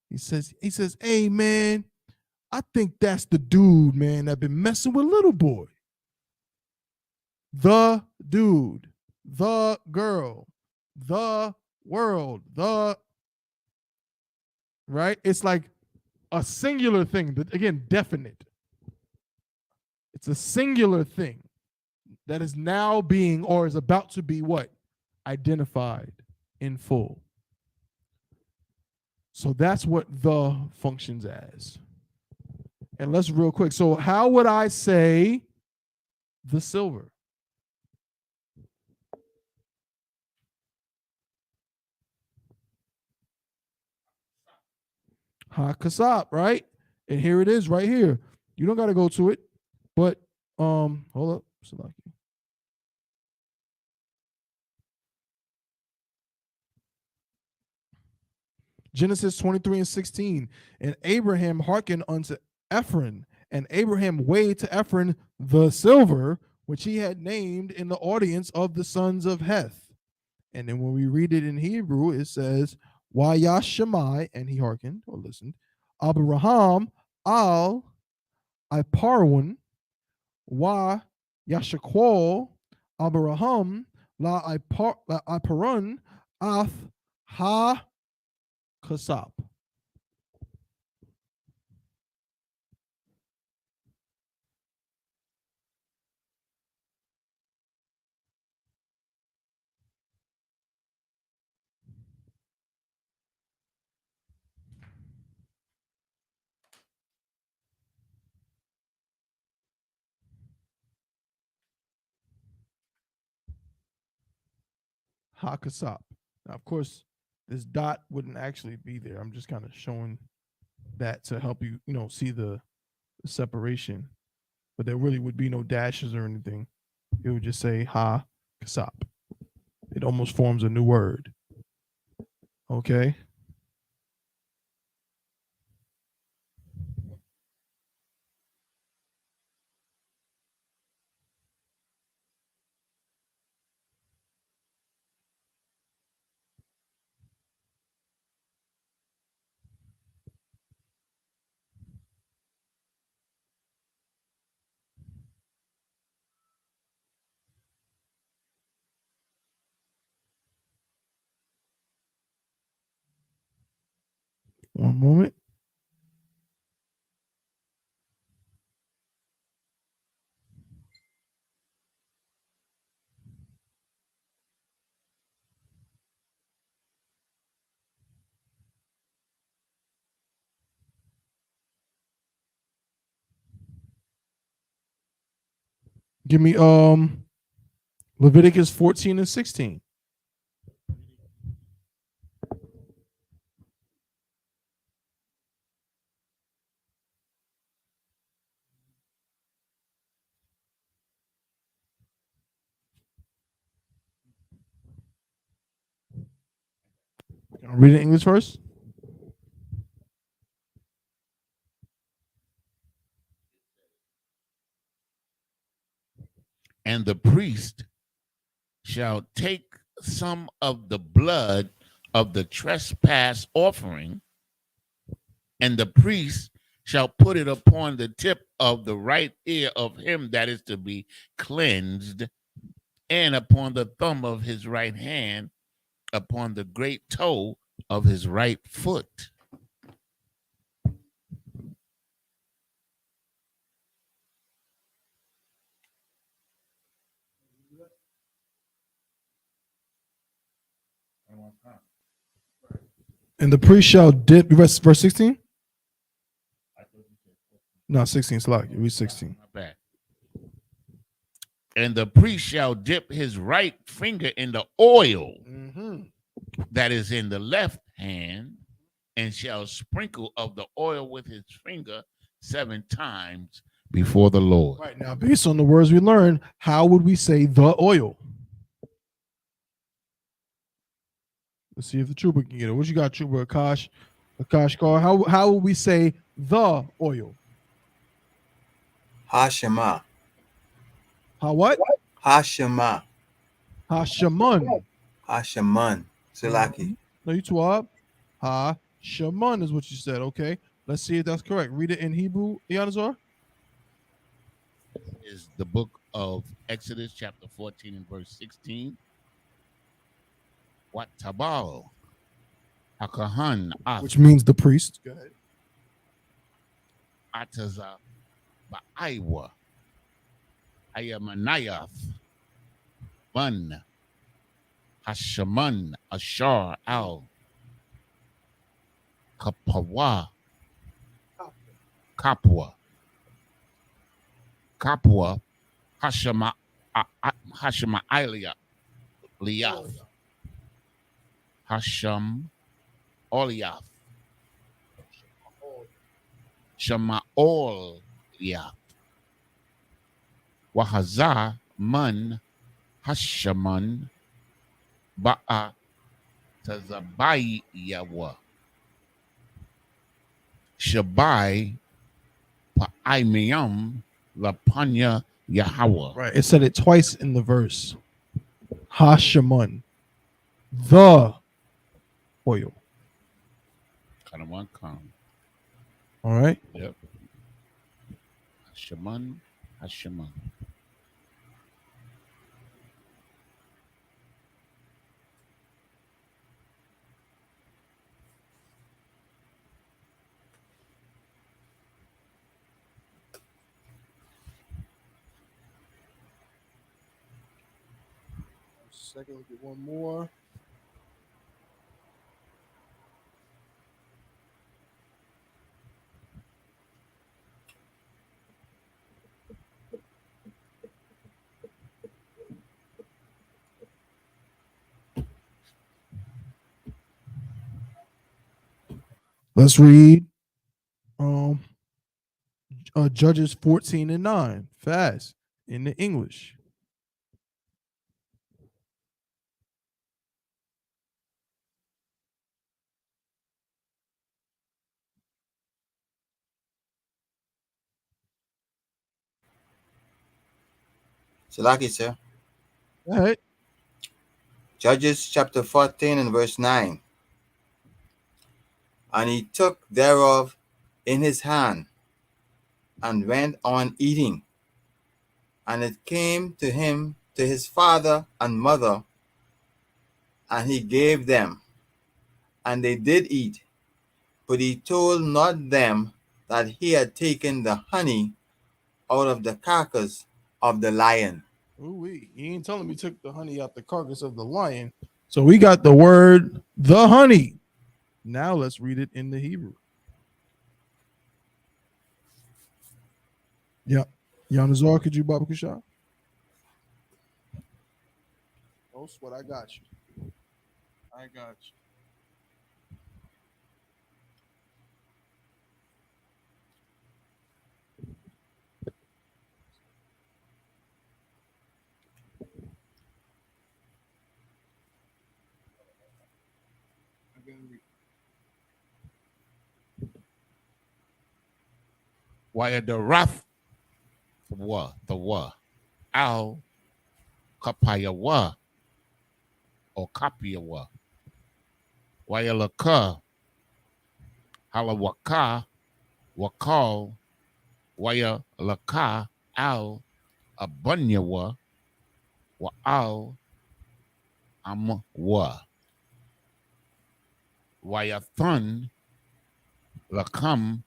he says, "Hey man, I think that's the dude, man, that been messing with little boy." The dude, the girl, the world, the right? It's like a singular thing, that again, definite. It's a singular thing that is now being or is about to be what? Identified in full. So that's what the functions as. And let's real quick. So how would I say the silver? Ha-kasap, right? And here it is right here. You don't got to go to it, but hold up. Genesis 23:16. And Abraham hearkened unto Ephron, and Abraham weighed to Ephron the silver which he had named in the audience of the sons of Heth. And then when we read it in Hebrew, it says, Wayashemai, and he hearkened or listened, Abraham al Iparwan, wa Yashakwal, Abraham la Iparun, ath ha kasap. Ha-kasap. Now, of course, this dot wouldn't actually be there. I'm just kind of showing that to help you, see the separation. But there really would be no dashes or anything. It would just say ha-kasap. It almost forms a new word. Okay? One moment. Give me Leviticus 14 and 16. I'll read it in English first. And the priest shall take some of the blood of the trespass offering, and the priest shall put it upon the tip of the right ear of him that is to be cleansed, and upon the thumb of his right hand, upon the great toe of his right foot. And the priest shall dip, verse 16? No, 16. It's like, read 16. My bad. And the priest shall dip his right finger in the oil that is in the left hand, and shall sprinkle of the oil with his finger 7 times before the Lord. Right now, based on the words we learned, how would we say the oil? Let's see if the trooper can get it. What you got, trooper? Akash Kar. How would we say the oil? Hashema. How what? Hashema. Hashaman. Hasheman. Silaki. No, you twab. Hashaman is what you said. Okay. Let's see if that's correct. Read it in Hebrew, Yanazar. Is the book of Exodus, chapter 14 and verse 16. What tabal? Hakahan Which means the priest. Go ahead. Ataza Ba'aiwa Ayamanayath Bun Hashaman Ashar Al Kapwa Hashama Ilya Liath Hasham Oliath Shamaol Liath Wahaza Man Hashaman Ba'a Tazabai Yawa Shabai Pa'imiyam Lapanya Yahweh. Right. It said it twice in the verse. Hashaman. The oil. Kind of one come. All right. Yep. Hashaman. Second, we'll get one more. Let's read Judges 14 and 9 fast in the English. Silaki, sir. Go ahead. Judges chapter 14 and verse 9. And he took thereof in his hand and went on eating. And it came to him, to his father and mother, and he gave them. And they did eat. But he told not them that he had taken the honey out of the carcass of the lion. Ooh, he ain't telling me took the honey out the carcass of the lion. So we got the word the honey. Now let's read it in the Hebrew. Yeah. Yanazar, could you Baba Kushah? That's what I got you. I got you. Why the wrath the wa Al Kapayawa or Kapiawa. Why Laka Halawaka Wakal Waya Laka Al Abunyawa Wa Al Amwa Waya Thun Lakam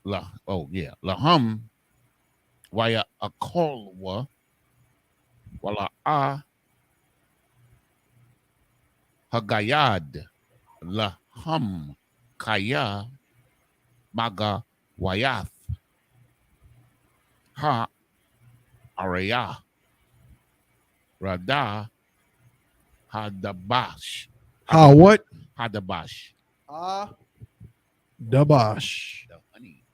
Lahum Waya Akolwa Wala Hagayad Lahum Kaya Maga Wayath Ha Araya Rada Hadabash. What? Hadabash. Dabash. The honey.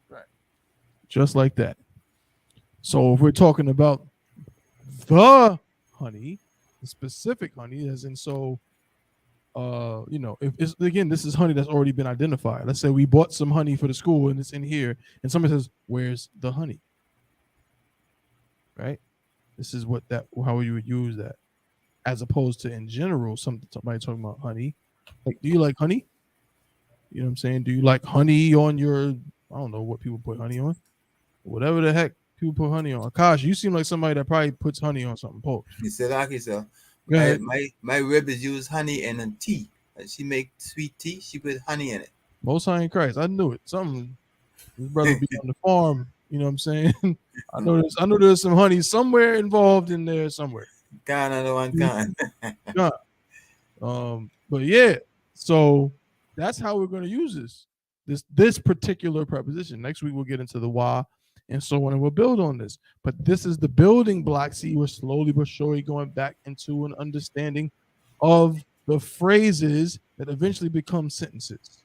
Right. Just like that. So if we're talking about the honey, the specific honey, as in if it's, again, this is honey that's already been identified. Let's say we bought some honey for the school and it's in here, and somebody says, "Where's the honey?" Right? This is how you would use that, as opposed to in general, somebody talking about honey. Like, do you like honey? You know what I'm saying? Do you like honey on your? I don't know what people put honey on. Whatever the heck people put honey on. Akash, you seem like somebody that probably puts honey on something. Post. You said, okay, so Go ahead. my ribs use honey in a tea. She make sweet tea. She put honey in it. Most High in Christ. I knew it. Something. His brother be on the farm. You know what I'm saying? I know there's some honey somewhere involved in there somewhere. God, I don't want God. But yeah, so that's how we're going to use this particular preposition. Next week we'll get into the why and so on, and we'll build on this. But this is the building block. See, we're slowly but surely going back into an understanding of the phrases that eventually become sentences.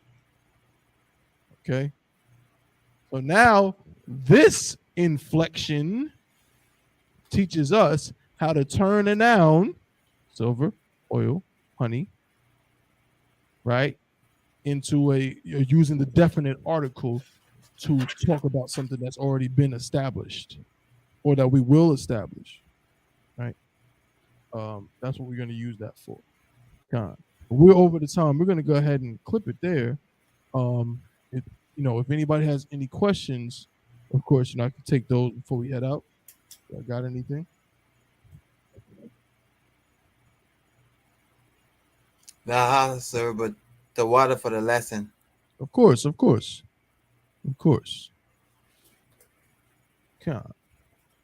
Okay. So now this inflection teaches us how to turn a noun, silver, oil, honey, right, into you're using the definite article to talk about something that's already been established or that we will establish, right? That's what we're going to use that for. We're over the time. We're going to go ahead and clip it there. If anybody has any questions, of course, I can take those before we head out. I got anything? Nah, sir, but the water for the lesson. Of course. Okay.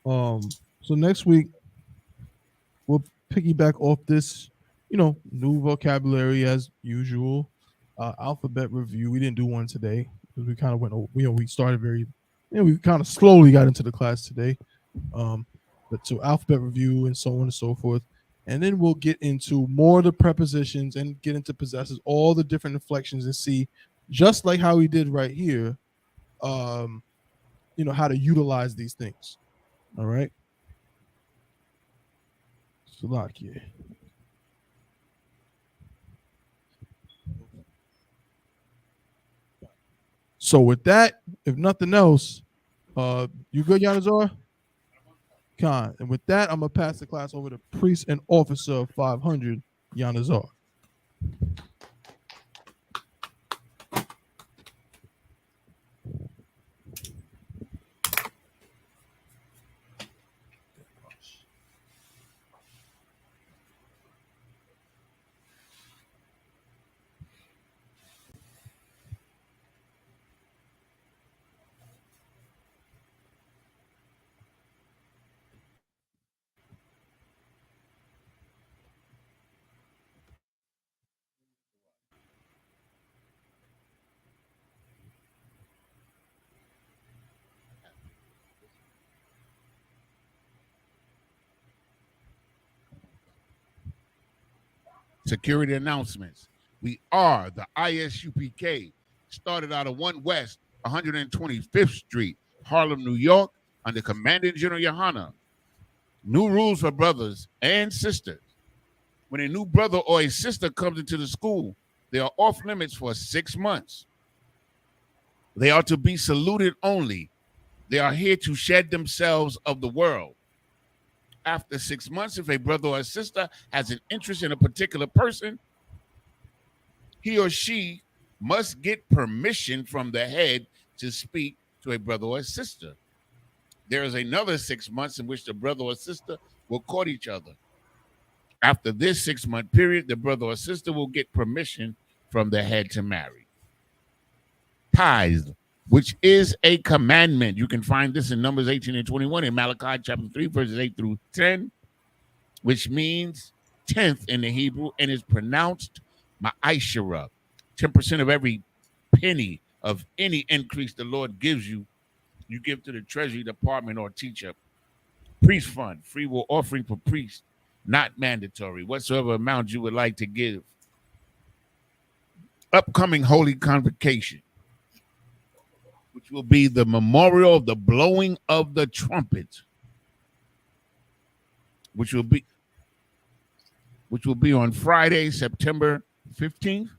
So next week we'll piggyback off this, new vocabulary as usual. Alphabet review. We didn't do one today because we kind of went. We started we kind of slowly got into the class today. But so alphabet review and so on and so forth. And then we'll get into more of the prepositions and get into possessors, all the different inflections, and see, just like how we did right here, how to utilize these things. All right. Salakia. So with that, if nothing else, you good, Yanazar? Khan. And with that, I'm going to pass the class over to Priest and Officer of 500, Yanazar. Security announcements. We are the I.S.U.P.K. Started out of 1 West 125th Street, Harlem, New York, under Commanding General YAHANNA. New rules for brothers and sisters. When a new brother or a sister comes into the school, they are off limits for 6 months. They are to be saluted only. They are here to shed themselves of the world. After 6 months, if a brother or a sister has an interest in a particular person, he or she must get permission from the head to speak to a brother or a sister. There is another 6 months in which the brother or sister will court each other. After this 6-month period, the brother or sister will get permission from the head to marry. Tithes, which is a commandment. You can find this in Numbers 18 and 21 in Malachi chapter 3, verses 8 through 10, which means 10th in the Hebrew and is pronounced ma'ashara. 10% of every penny of any increase the Lord gives you, you give to the Treasury Department or teacher. Priest fund, free will offering for priests, not mandatory. Whatsoever amount you would like to give. Upcoming Holy Convocation, which will be the memorial of the blowing of the trumpet, which will be on Friday, September 15th.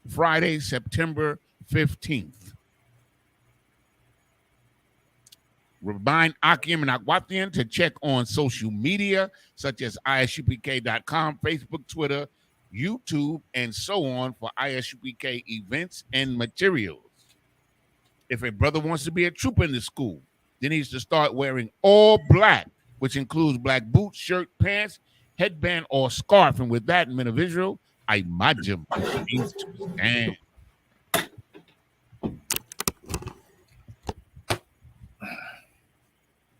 Friday, September 15th. Remind Akim and Akwatian to check on social media such as ISUPK.com, Facebook, Twitter, YouTube, and so on for I.S.U.P.K. events and materials. If a brother wants to be a trooper in the school, then he needs to start wearing all black, which includes black boots, shirt, pants, headband, or scarf. And with that, men of Israel, I imagine means to stand.